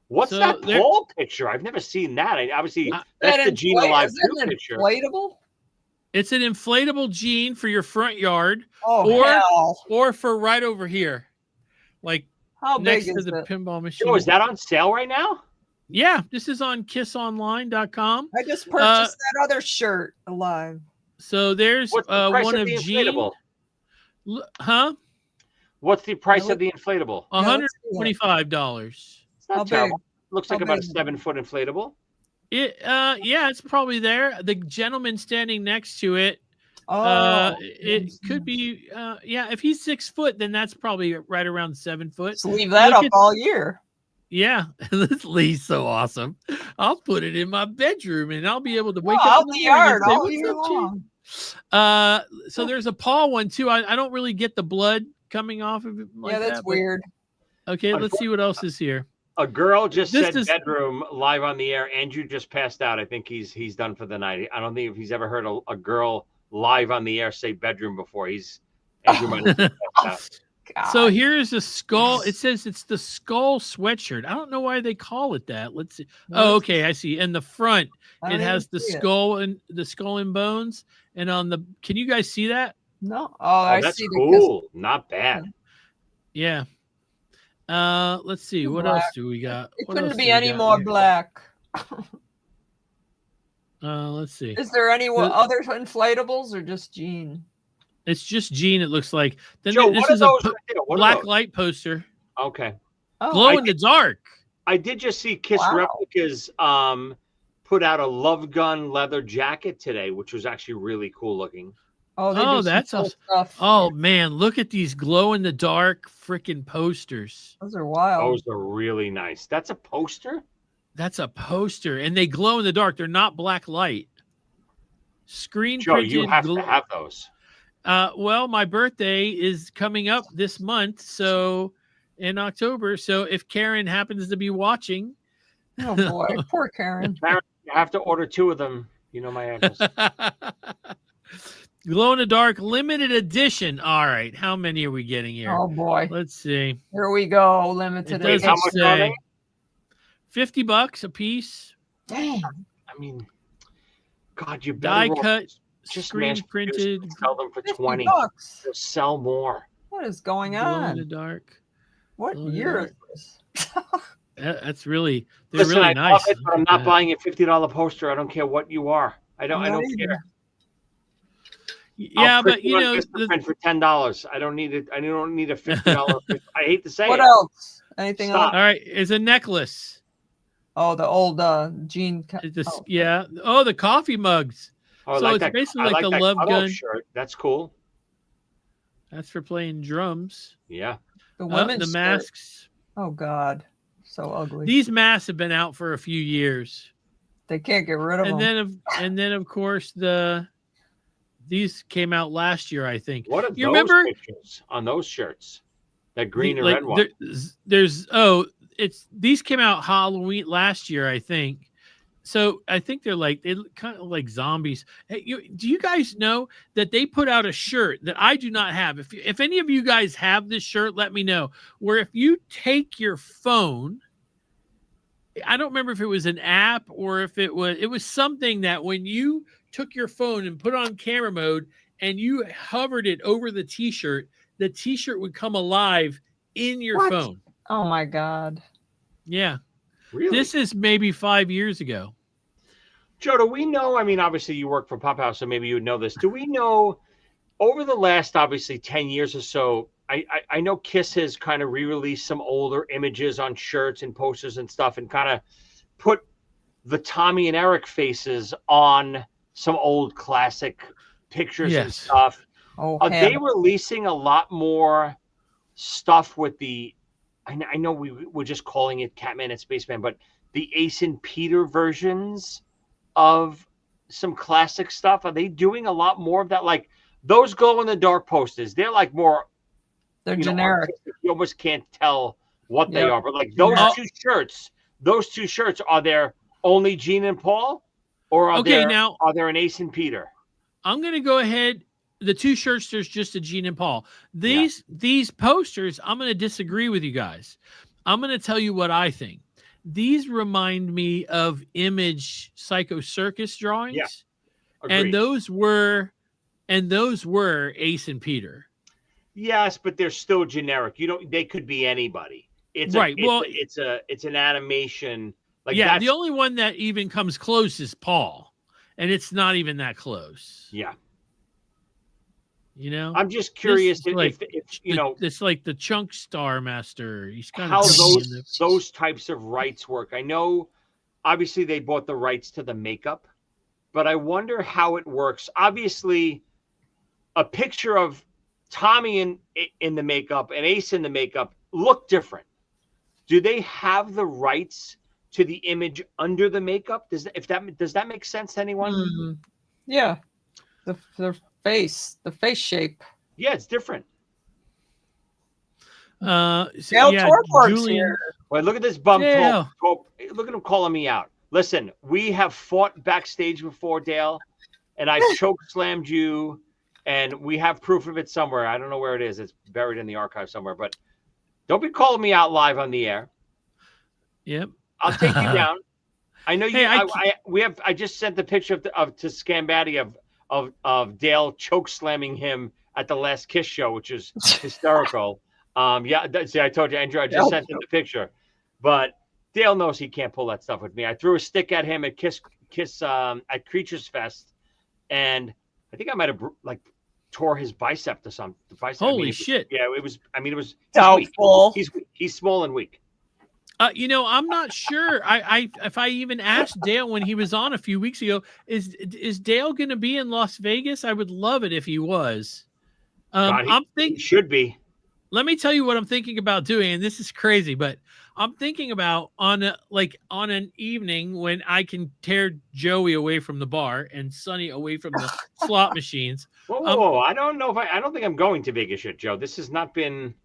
[SPEAKER 2] What's that Paul picture? I've never seen that. Obviously, that's the Gene Alive 2 picture.
[SPEAKER 3] Inflatable?
[SPEAKER 1] It's an inflatable Gene for your front yard, or for right over here, like next to the pinball machine.
[SPEAKER 2] Oh, is that on sale right now?
[SPEAKER 1] Yeah, this is on kissonline.com.
[SPEAKER 3] I just purchased that other shirt alive.
[SPEAKER 1] So there's
[SPEAKER 2] What's the price
[SPEAKER 1] one
[SPEAKER 2] of the inflatable?
[SPEAKER 1] Gene. Huh?
[SPEAKER 2] What's the price of the inflatable?
[SPEAKER 1] $125.
[SPEAKER 2] It's not terrible. Looks like about a 7-foot inflatable.
[SPEAKER 1] It's probably there. The gentleman standing next to it. It could be. If he's 6 foot, then that's probably right around 7 foot.
[SPEAKER 3] So leave that up all year.
[SPEAKER 1] Yeah, this Lee's so awesome. I'll put it in my bedroom, and I'll be able to wake up in the yard all year long. So there's a Paul one too. I don't really get the blood coming off of it.
[SPEAKER 3] That's weird.
[SPEAKER 1] Okay, let's see what else is here.
[SPEAKER 2] A girl just said bedroom live on the air. Andrew just passed out. I think he's done for the night. I don't think if he's ever heard a girl live on the air say bedroom before. Andrew might have passed out.
[SPEAKER 3] God.
[SPEAKER 1] So here's a skull. It says it's the skull sweatshirt. I don't know why they call it that. Let's see. Oh, okay, I see. In the front, it has the skull and bones. And on the, can you guys see that?
[SPEAKER 3] No.
[SPEAKER 2] That's
[SPEAKER 3] see.
[SPEAKER 2] Cool. Not bad.
[SPEAKER 1] Yeah. Let's see. What else do we got?
[SPEAKER 3] It couldn't be any more black.
[SPEAKER 1] Let's see.
[SPEAKER 3] Is there any other inflatables or just Gene?
[SPEAKER 1] It's just Gene, it looks like. Then
[SPEAKER 2] Joe,
[SPEAKER 1] this is a black light poster.
[SPEAKER 2] Okay.
[SPEAKER 1] Glow in the dark.
[SPEAKER 2] I did just see KISS Replicas put out a Love Gun leather jacket today, which was actually really cool looking.
[SPEAKER 3] Oh, they do some
[SPEAKER 1] that's
[SPEAKER 3] cool
[SPEAKER 1] awesome.
[SPEAKER 3] stuff.
[SPEAKER 1] Oh man, look at these glow in the dark freaking posters.
[SPEAKER 3] Those are wild.
[SPEAKER 2] Those are really nice. That's a poster?
[SPEAKER 1] That's a poster, and they glow in the dark. They're not black light. Screen
[SPEAKER 2] Joe,
[SPEAKER 1] printed.
[SPEAKER 2] you have to have those.
[SPEAKER 1] Well, my birthday is coming up this month, so in October. So if Karen happens to be watching,
[SPEAKER 3] Oh boy, poor Karen.
[SPEAKER 2] Karen, you have to order 2 of them. You know my address.
[SPEAKER 1] glow in the dark limited edition. All right, how many are we getting here?
[SPEAKER 3] Oh boy,
[SPEAKER 1] Let's see.
[SPEAKER 3] here we go.
[SPEAKER 1] It
[SPEAKER 3] Limited
[SPEAKER 1] doesn't
[SPEAKER 3] edition.
[SPEAKER 2] how much are
[SPEAKER 1] say.
[SPEAKER 2] they?
[SPEAKER 1] $50 a piece.
[SPEAKER 3] Dang.
[SPEAKER 2] I mean, God, you
[SPEAKER 1] Die
[SPEAKER 2] better
[SPEAKER 1] cut,
[SPEAKER 2] just
[SPEAKER 1] screen
[SPEAKER 2] mass produce
[SPEAKER 1] printed,
[SPEAKER 2] and sell them for
[SPEAKER 3] 50
[SPEAKER 2] 20.
[SPEAKER 3] bucks.
[SPEAKER 2] They'll sell more.
[SPEAKER 3] What is going
[SPEAKER 1] glow in the
[SPEAKER 3] on?
[SPEAKER 1] dark.
[SPEAKER 3] What
[SPEAKER 1] glow in the
[SPEAKER 3] year
[SPEAKER 1] dark.
[SPEAKER 3] is this?
[SPEAKER 1] That's really, they're
[SPEAKER 2] Listen,
[SPEAKER 1] really
[SPEAKER 2] I
[SPEAKER 1] nice.
[SPEAKER 2] love it, but I'm
[SPEAKER 1] Look at
[SPEAKER 2] not
[SPEAKER 1] that.
[SPEAKER 2] buying a $50 poster. I don't care what you are. I don't care.
[SPEAKER 1] Yeah,
[SPEAKER 2] I'll print
[SPEAKER 1] but you
[SPEAKER 2] one
[SPEAKER 1] know,
[SPEAKER 2] Vistaprint for $10. I don't need it. I don't need a $50. I hate to say
[SPEAKER 3] What
[SPEAKER 2] it.
[SPEAKER 3] else? Anything
[SPEAKER 2] Stop.
[SPEAKER 1] all right, it's a necklace.
[SPEAKER 3] else? Oh, the old Jean.
[SPEAKER 1] Yeah. Oh, the coffee mugs.
[SPEAKER 2] Oh, I
[SPEAKER 1] So
[SPEAKER 2] like
[SPEAKER 1] it's
[SPEAKER 2] that.
[SPEAKER 1] basically
[SPEAKER 2] I
[SPEAKER 1] like
[SPEAKER 2] like
[SPEAKER 1] the
[SPEAKER 2] that
[SPEAKER 1] love
[SPEAKER 2] cutoff
[SPEAKER 1] gun.
[SPEAKER 2] shirt. That's cool.
[SPEAKER 1] That's for playing drums.
[SPEAKER 2] Yeah.
[SPEAKER 3] The women's
[SPEAKER 1] the
[SPEAKER 3] shirt.
[SPEAKER 1] masks.
[SPEAKER 3] Oh God, so ugly.
[SPEAKER 1] These masks have been out for a few years,
[SPEAKER 3] They can't get rid of
[SPEAKER 1] and
[SPEAKER 3] them.
[SPEAKER 1] then of course these came out last year, I think.
[SPEAKER 2] What are
[SPEAKER 1] You
[SPEAKER 2] those
[SPEAKER 1] remember
[SPEAKER 2] pictures on those shirts? That green and
[SPEAKER 1] like,
[SPEAKER 2] red one.
[SPEAKER 1] these came out Halloween last year, I think. So I think they look kind of like zombies. Hey, do you guys know that they put out a shirt that I do not have? If any of you guys have this shirt, let me know. Where if you take your phone, I don't remember if it was an app or if it was something that when you took your phone and put on camera mode and you hovered it over the t-shirt would come alive in your
[SPEAKER 3] What?
[SPEAKER 1] phone.
[SPEAKER 3] Oh my God.
[SPEAKER 1] Yeah.
[SPEAKER 2] Really?
[SPEAKER 1] This is maybe 5 years ago.
[SPEAKER 2] Joe, do we know? I mean, obviously you work for Pop House, so maybe you would know this. Do we know over the last, obviously, 10 years or so, I know KISS has kind of re-released some older images on shirts and posters and stuff and kind of put the Tommy and Eric faces on some old classic pictures and
[SPEAKER 1] Yes.
[SPEAKER 2] stuff.
[SPEAKER 3] Oh,
[SPEAKER 2] Are they releasing a lot more stuff with the, I know we're just calling it Catman and Spaceman, but the Ace and Peter versions of some classic stuff? Are they doing a lot more of that? Like those glow in the dark posters, they're like more,
[SPEAKER 3] They're
[SPEAKER 2] you know,
[SPEAKER 3] generic.
[SPEAKER 2] artistic. You almost can't tell what they
[SPEAKER 3] Yep.
[SPEAKER 2] are. But like those those two shirts, are there only Gene and Paul, or are there an Ace and Peter?
[SPEAKER 1] I'm going to go ahead. The two shirts, there's just a Gene and Paul. These posters, I'm going to disagree with you guys. I'm going to tell you what I think. These remind me of Image Psycho Circus drawings.
[SPEAKER 2] Yeah.
[SPEAKER 1] And
[SPEAKER 2] Agreed.
[SPEAKER 1] those were Ace and Peter.
[SPEAKER 2] Yes, but they're still generic. They could be anybody. It's
[SPEAKER 1] right.
[SPEAKER 2] It's an animation. Like
[SPEAKER 1] the only one that even comes close is Paul, and it's not even that close.
[SPEAKER 2] Yeah.
[SPEAKER 1] You know,
[SPEAKER 2] I'm just curious
[SPEAKER 1] if
[SPEAKER 2] you know,
[SPEAKER 1] it's like the Chunk Star Master. He's kind
[SPEAKER 2] how
[SPEAKER 1] of
[SPEAKER 2] those types of rights work. I know, obviously, they bought the rights to the makeup, but I wonder how it works. Obviously, a picture of Tommy in the makeup and Ace in the makeup look different. Do they have the rights to the image under the makeup? Does that make sense to anyone?
[SPEAKER 3] Mm-hmm. Yeah, the face shape.
[SPEAKER 2] Yeah, it's different.
[SPEAKER 3] Julian here.
[SPEAKER 2] Wait, look at this bum.
[SPEAKER 1] Yeah.
[SPEAKER 2] Look at him calling me out. Listen, we have fought backstage before, Dale, and I choke slammed you, and we have proof of it somewhere. I don't know where it is. It's buried in the archive somewhere, but don't be calling me out live on the air.
[SPEAKER 1] Yep.
[SPEAKER 2] I'll take you down. I know you.
[SPEAKER 1] Hey,
[SPEAKER 2] I just sent the picture to Scambatti of Dale choke slamming him at the last KISS show, which is hysterical. See, I told you, Andrew. I just sent him the picture, but Dale knows he can't pull that stuff with me. I threw a stick at him at KISS at Creatures Fest, and I think I might have tore his bicep or something.
[SPEAKER 1] Holy shit!
[SPEAKER 2] It was. It was
[SPEAKER 3] doubtful.
[SPEAKER 2] He's small and weak.
[SPEAKER 1] I'm not sure. If I even asked Dale when he was on a few weeks ago, is Dale going to be in Las Vegas? I would love it if he was.
[SPEAKER 2] God,
[SPEAKER 1] I'm
[SPEAKER 2] he
[SPEAKER 1] thinking.
[SPEAKER 2] should be.
[SPEAKER 1] Let me tell you what I'm thinking about doing, and this is crazy, but I'm thinking about on an evening when I can tear Joey away from the bar and Sonny away from the slot machines.
[SPEAKER 2] Whoa. I don't know I don't think I'm going to Vegas yet, Joe. This has not been.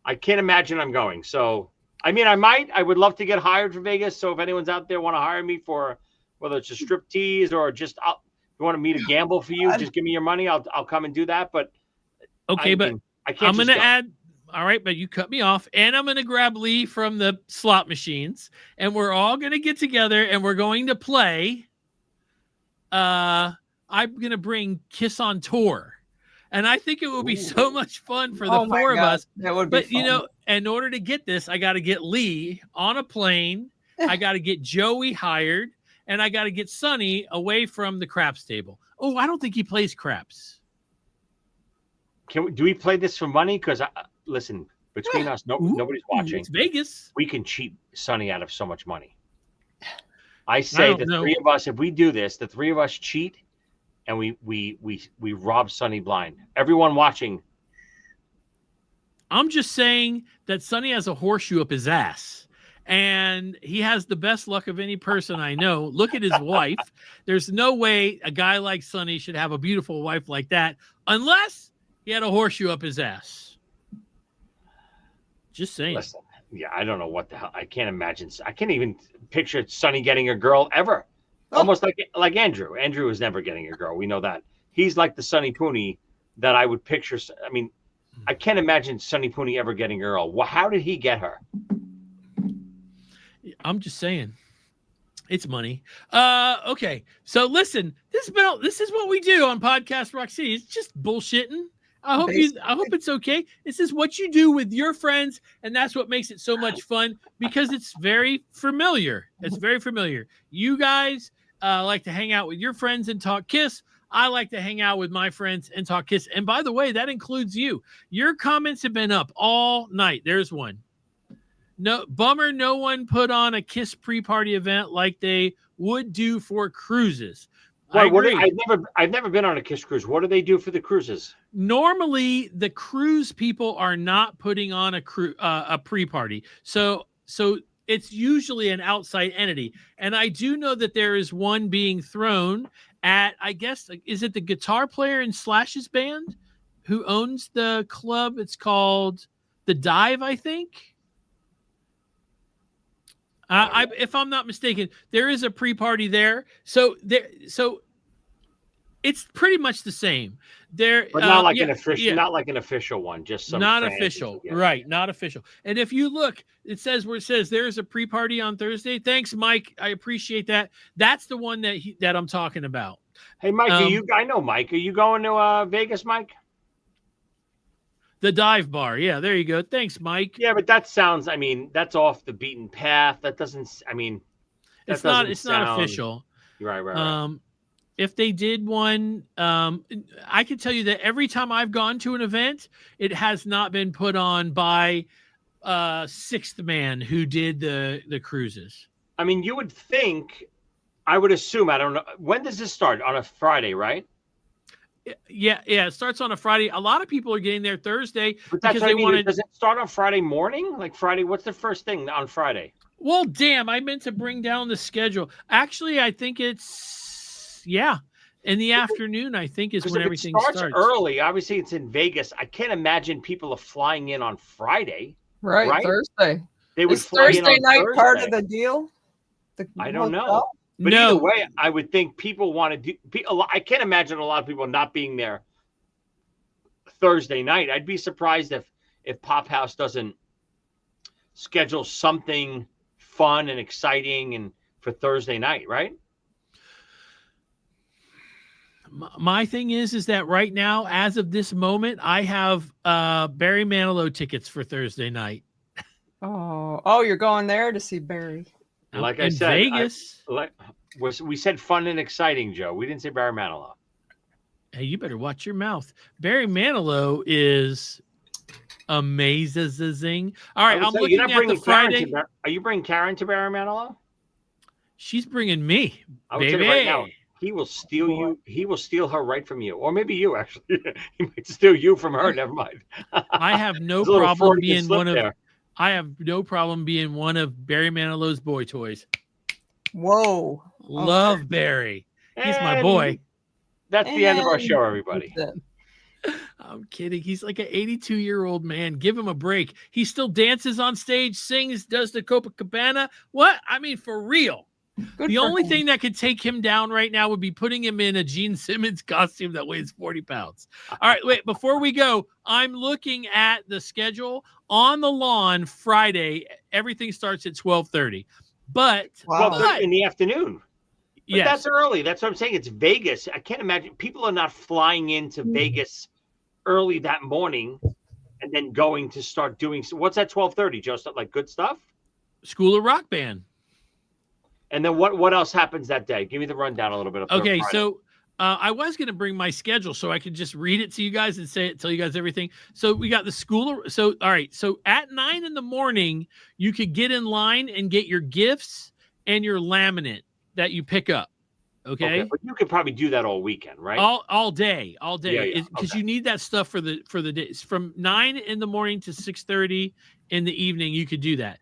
[SPEAKER 2] I can't imagine I'm going. So, I mean, I would love to get hired for Vegas. So if anyone's out there want to hire me for whether it's a strip tease or just if you want me to gamble for you, just give me your money. I'll come and do that. But
[SPEAKER 1] okay,
[SPEAKER 2] I can't.
[SPEAKER 1] I'm going to add. All right, but you cut me off, and I'm going to grab Lee from the slot machines, and we're all going to get together, and we're going to play. I'm going to bring Kiss on Tour. And I think it will be so much fun for the four of us.
[SPEAKER 3] That would be fun.
[SPEAKER 1] In order to get this, I got to get Lee on a plane. I got to get Joey hired, and I got to get Sonny away from the craps table. Oh, I don't think he plays craps.
[SPEAKER 2] Do we play this for money? Because listen, between us, nobody's watching.
[SPEAKER 1] It's Vegas.
[SPEAKER 2] We can cheat Sonny out of so much money. I say three of us, if we do this, the three of us cheat. And we rob Sonny blind. Everyone watching.
[SPEAKER 1] I'm just saying that Sonny has a horseshoe up his ass, and he has the best luck of any person I know. Look at his wife. There's no way a guy like Sonny should have a beautiful wife like that unless he had a horseshoe up his ass. Just saying.
[SPEAKER 2] Listen, yeah, I don't know what the hell. I can't imagine. I can't even picture Sonny getting a girl ever. Almost like Andrew. Andrew is never getting a girl. We know that. He's like the Sonny Pooney that I would picture. I mean, I can't imagine Sonny Pooney ever getting a girl. Well, how did he get her?
[SPEAKER 1] I'm just saying. It's money. Okay. So listen, this is what we do on Podcast Rock City. It's just bullshitting. I hope it's okay. This is what you do with your friends, and that's what makes it so much fun because it's very familiar. It's very familiar. You guys like to hang out with your friends and talk Kiss. I like to hang out with my friends and talk Kiss. And by the way, that includes you. Your comments have been up all night. There's one. No bummer. No one put on a Kiss pre-party event like they would do for cruises.
[SPEAKER 2] I've never been on a Kiss cruise. What do they do for the cruises?
[SPEAKER 1] Normally, the cruise people are not putting on a pre-party. So it's usually an outside entity. And I do know that there is one being thrown at, I guess, is it the guitar player in Slash's band who owns the club? It's called The Dive, I think. If I'm not mistaken, there is a pre-party there. So it's pretty much the same. But
[SPEAKER 2] not like an official one, just some
[SPEAKER 1] not official, right? Not official. And if you look, it says there is a pre-party on Thursday. Thanks, Mike. I appreciate that. That's the one that I'm talking about.
[SPEAKER 2] Hey, Mike, I know Mike. Are you going to Vegas, Mike?
[SPEAKER 1] The dive bar. Yeah, there you go. Thanks, Mike.
[SPEAKER 2] Yeah, but that sounds, I mean, that's off the beaten path. That doesn't, I mean,
[SPEAKER 1] it's not official.
[SPEAKER 2] Right.
[SPEAKER 1] If they did one, I can tell you that every time I've gone to an event, it has not been put on by Sixth Man who did the cruises.
[SPEAKER 2] I mean, you would think, I would assume, I don't know. When does this start? On a Friday, right?
[SPEAKER 1] Yeah. It starts on a Friday. A lot of people are getting there Thursday
[SPEAKER 2] because they want. Does it start on Friday morning? Like Friday? What's the first thing on Friday?
[SPEAKER 1] Well, damn! I meant to bring down the schedule. Actually, I think it's in the afternoon. I think is when everything starts.
[SPEAKER 2] Early. Obviously, it's in Vegas. I can't imagine people are flying in on Friday.
[SPEAKER 3] Right? Thursday.
[SPEAKER 2] They would
[SPEAKER 3] Is Thursday night part of the deal?
[SPEAKER 2] I don't know. But either way, I would think people want to do. I can't imagine a lot of people not being there Thursday night. I'd be surprised if Pop House doesn't schedule something fun and exciting and for Thursday night, right?
[SPEAKER 1] My thing is that right now, as of this moment, I have Barry Manilow tickets for Thursday night.
[SPEAKER 3] Oh, you're going there to see Barry.
[SPEAKER 2] Like I said,
[SPEAKER 1] Vegas.
[SPEAKER 2] We said fun and exciting, Joe. We didn't say Barry Manilow.
[SPEAKER 1] Hey, you better watch your mouth. Barry Manilow is Amazing. All right, I'm
[SPEAKER 2] You're
[SPEAKER 1] looking
[SPEAKER 2] not
[SPEAKER 1] at
[SPEAKER 2] bringing
[SPEAKER 1] the Friday.
[SPEAKER 2] Are you bringing Karen to Barry Manilow?
[SPEAKER 1] She's bringing me,
[SPEAKER 2] I would
[SPEAKER 1] baby.
[SPEAKER 2] say right now, he will steal you. He will steal her right from you, or maybe you actually. He might steal you from her. Never mind.
[SPEAKER 1] I have no
[SPEAKER 2] There's a little
[SPEAKER 1] problem
[SPEAKER 2] Freudian
[SPEAKER 1] being
[SPEAKER 2] slip
[SPEAKER 1] one of.
[SPEAKER 2] there.
[SPEAKER 1] I have no problem being one of Barry Manilow's boy toys.
[SPEAKER 3] Whoa.
[SPEAKER 1] Love Barry. He's my
[SPEAKER 2] And
[SPEAKER 1] boy.
[SPEAKER 2] That's the end of our
[SPEAKER 3] And
[SPEAKER 2] show, everybody.
[SPEAKER 3] that's it.
[SPEAKER 1] I'm kidding. He's like an 82-year-old man. Give him a break. He still dances on stage, sings, does the Copacabana. What? I mean, for real.
[SPEAKER 3] Good
[SPEAKER 1] The
[SPEAKER 3] for
[SPEAKER 1] only
[SPEAKER 3] him.
[SPEAKER 1] thing that could take him down right now would be putting him in a Gene Simmons costume that weighs 40 pounds. All right, wait, before we go, I'm looking at the schedule on the lawn Friday. Everything starts at 12:30. But,
[SPEAKER 3] Wow.
[SPEAKER 2] In the afternoon. But
[SPEAKER 1] yes,
[SPEAKER 2] that's early. That's what I'm saying. It's Vegas. I can't imagine people are not flying into Vegas early that morning and then going to start doing. What's that 12:30, Joe? Stuff like good stuff?
[SPEAKER 1] School of Rock Band.
[SPEAKER 2] And then what else happens that day? Give me the rundown a little bit.
[SPEAKER 1] Okay, so I was going to bring my schedule so I could just read it to you guys and tell you guys everything. So we got the school. So, all right. So at 9 a.m, you could get in line and get your gifts and your laminate that you pick up. Okay.
[SPEAKER 2] But you could probably do that all weekend, right?
[SPEAKER 1] All day,
[SPEAKER 2] Yeah,
[SPEAKER 1] because you need that stuff for the days from 9 a.m. to 6:30 in the evening. You could do that.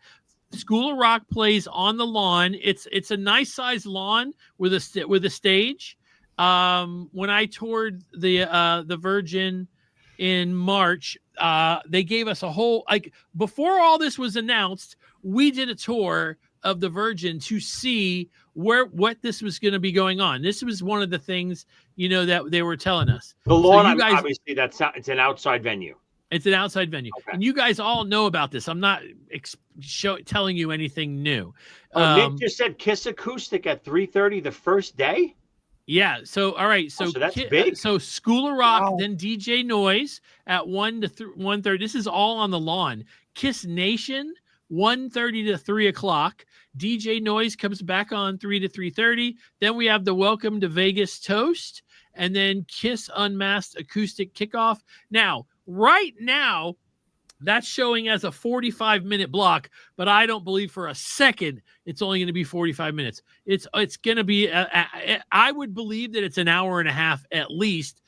[SPEAKER 1] School of Rock plays on the lawn. It's a nice sized lawn with a stage. When I toured the Virgin in March, they gave us a whole, like, before all this was announced, we did a tour of the Virgin to see what this was going to be going on. This was one of the things, that they were telling us.
[SPEAKER 2] The lawn,
[SPEAKER 1] So you guys,
[SPEAKER 2] obviously, it's an outside venue.
[SPEAKER 1] It's an outside venue, and you guys all know about this. I'm not telling you anything new.
[SPEAKER 2] Nick just said Kiss Acoustic at 3:30 the first day.
[SPEAKER 1] Yeah. So all right. So,
[SPEAKER 2] so that's big.
[SPEAKER 1] So School of Rock,
[SPEAKER 3] Wow.
[SPEAKER 1] then DJ Noise at 1 to 1:30. This is all on the lawn. Kiss Nation 1:30 to 3 o'clock. DJ Noise comes back on 3 to 3:30. Then we have the Welcome to Vegas toast, and then Kiss Unmasked acoustic kickoff. Now, right now, that's showing as a 45-minute block, but I don't believe for a second it's only going to be 45 minutes. It's going to be, I would believe that it's an hour and a half at least,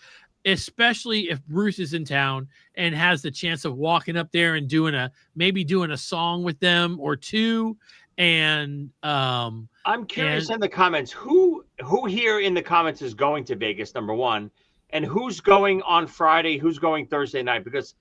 [SPEAKER 1] especially if Bruce is in town and has the chance of walking up there and doing a song with them or two. And
[SPEAKER 2] I'm curious in the comments, who here in the comments is going to Vegas, number one, and who's going on Friday, who's going Thursday night? Because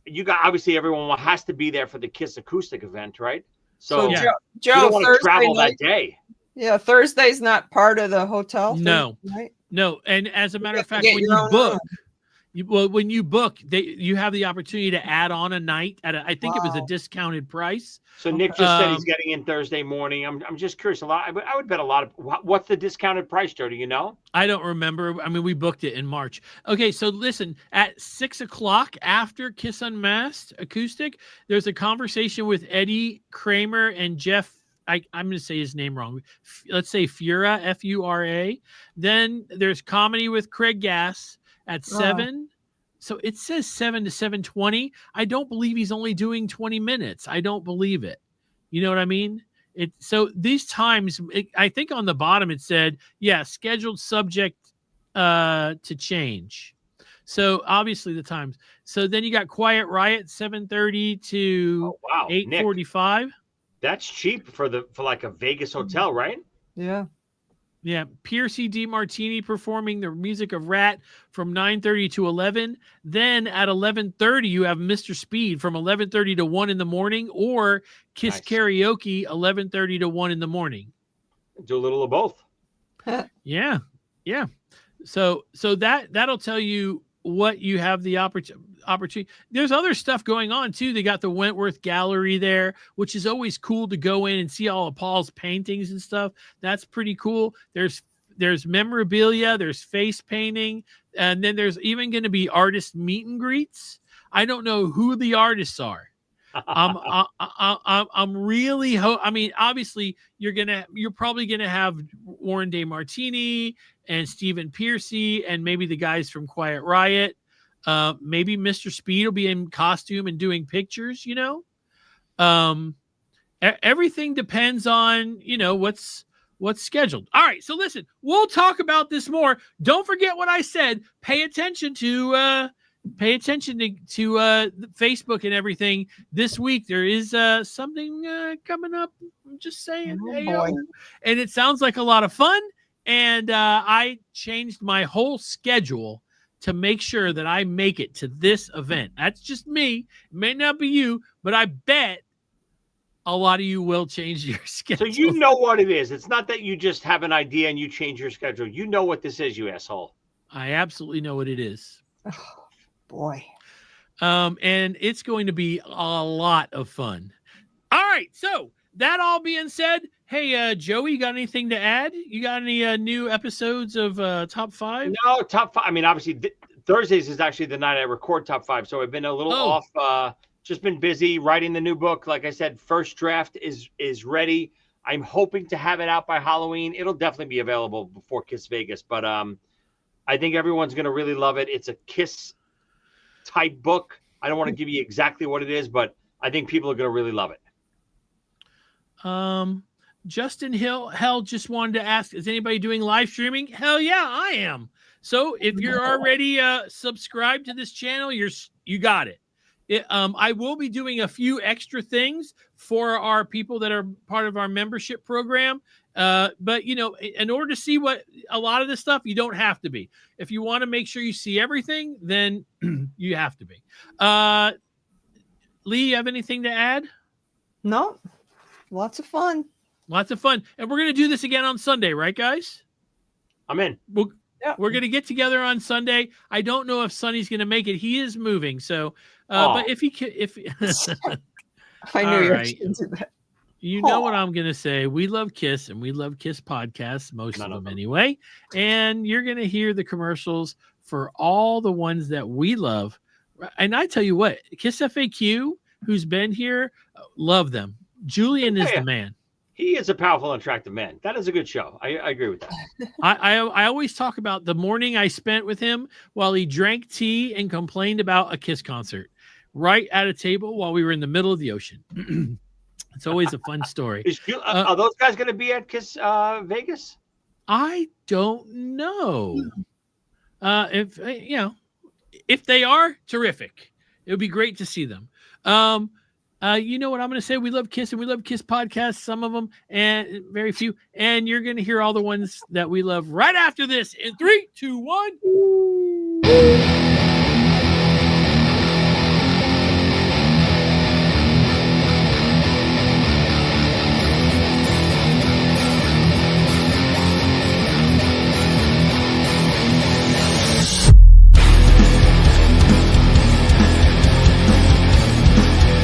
[SPEAKER 2] you got, obviously everyone has to be there for the Kiss Acoustic event, right? So
[SPEAKER 1] yeah.
[SPEAKER 3] Joe,
[SPEAKER 2] you don't want to
[SPEAKER 3] Thursday
[SPEAKER 2] travel
[SPEAKER 3] night,
[SPEAKER 2] that day.
[SPEAKER 3] Yeah, Thursday's not part of the hotel.
[SPEAKER 1] No.
[SPEAKER 3] Thursday night?
[SPEAKER 1] No, and as a matter
[SPEAKER 3] You
[SPEAKER 1] of
[SPEAKER 3] have
[SPEAKER 1] fact,
[SPEAKER 3] to get
[SPEAKER 1] when
[SPEAKER 3] your
[SPEAKER 1] you
[SPEAKER 3] own
[SPEAKER 1] book, when you book, you have the opportunity to add on a night at I think it was a
[SPEAKER 3] Wow.
[SPEAKER 1] discounted price.
[SPEAKER 2] So Nick just said he's getting in Thursday morning. I'm just curious. I would bet a lot of. What's the discounted price, Joe? Do you know?
[SPEAKER 1] I don't remember. I mean, we booked it in March. Okay, so listen, at 6 o'clock after Kiss Unmasked acoustic, there's a conversation with Eddie Kramer and Jeff. I'm going to say his name wrong. Let's say Fura, Fura. Then there's comedy with Craig Gass at 7. So it says 7 to 7:20. I don't believe he's only doing 20 minutes. I don't believe it. You know what I mean? So these times, I think on the bottom it said, scheduled subject to change. So obviously the times. So then you got Quiet Riot 7:30 to 8:45.
[SPEAKER 2] Nick, that's cheap for like a Vegas hotel, right?
[SPEAKER 3] Yeah.
[SPEAKER 1] Yeah, Piercy D. Martini performing the music of Rat from 9:30 to 11. Then at 11:30, you have Mr. Speed from 11:30 to 1 in the morning, or Kiss Karaoke 11:30 to 1 in the morning.
[SPEAKER 2] Do a little of both.
[SPEAKER 1] Yeah. So that'll tell you what you have the opportunity. There's other stuff going on too. They got the Wentworth Gallery there, which is always cool to go in and see all of Paul's paintings and stuff. That's pretty cool. There's memorabilia, there's face painting, and then there's even going to be artist meet and greets. I don't know who the artists are. I'm really I mean, obviously you're probably gonna have Warren Day Martini and Stephen Piercy and maybe the guys from Quiet Riot. Maybe Mr. Speed will be in costume and doing pictures, everything depends on, what's scheduled. All right. So listen, we'll talk about this more. Don't forget what I said. Pay attention to Facebook and everything this week. There is something coming up. I'm just saying.
[SPEAKER 3] Boy.
[SPEAKER 1] And it sounds like a lot of fun. And I changed my whole schedule to make sure that I make it to this event. That's just me. It may not be you, but I bet a lot of you will change your schedule.
[SPEAKER 2] So you know what it is. It's not that you just have an idea and you change your schedule. You know what this is, you asshole.
[SPEAKER 1] I absolutely know what it is.
[SPEAKER 3] Oh, boy.
[SPEAKER 1] And it's going to be a lot of fun. All right. So that all being said, hey, Joey, you got anything to add? You got any new episodes of Top 5?
[SPEAKER 2] No, Top 5. I mean, obviously, Thursdays is actually the night I record Top 5. So I've been a little off. Just been busy writing the new book. Like I said, first draft is ready. I'm hoping to have it out by Halloween. It'll definitely be available before Kiss Vegas. But I think everyone's going to really love it. It's a Kiss type book. I don't want to give you exactly what it is, but I think people are going to really love it.
[SPEAKER 1] Justin Hell just wanted to ask, is anybody doing live streaming? Hell yeah, I am. So if you're already subscribed to this channel, you got it. I will be doing a few extra things for our people that are part of our membership program. But, in order to see what a lot of this stuff, you don't have to be. If you want to make sure you see everything, then you have to be. Lee, you have anything to add?
[SPEAKER 3] No. Lots of fun.
[SPEAKER 1] Lots of fun. And we're going to do this again on Sunday, right, guys?
[SPEAKER 2] I'm in.
[SPEAKER 1] We're going to get together on Sunday. I don't know if Sonny's going to make it. He is moving. So, but if he can,
[SPEAKER 3] I knew you were
[SPEAKER 1] right.
[SPEAKER 3] going to do that.
[SPEAKER 1] You know what I'm going to say. We love Kiss and we love Kiss podcasts, most of them anyway. And you're going to hear the commercials for all the ones that we love. And I tell you what, Kiss FAQ, who's been here, love them. Julian is the man.
[SPEAKER 2] He is a powerful and attractive man. That is a good show. I agree with that.
[SPEAKER 1] I always talk about the morning I spent with him while he drank tea and complained about a Kiss concert right at a table while we were in the middle of the ocean. It's always a fun story.
[SPEAKER 2] Are those guys going to be at Kiss Vegas?
[SPEAKER 1] I don't know. If they are, terrific. It would be great to see them. You know what I'm going to say? We love Kiss and we love Kiss podcasts, some of them and very few. And you're going to hear all the ones that we love right after this in 3, 2, 1.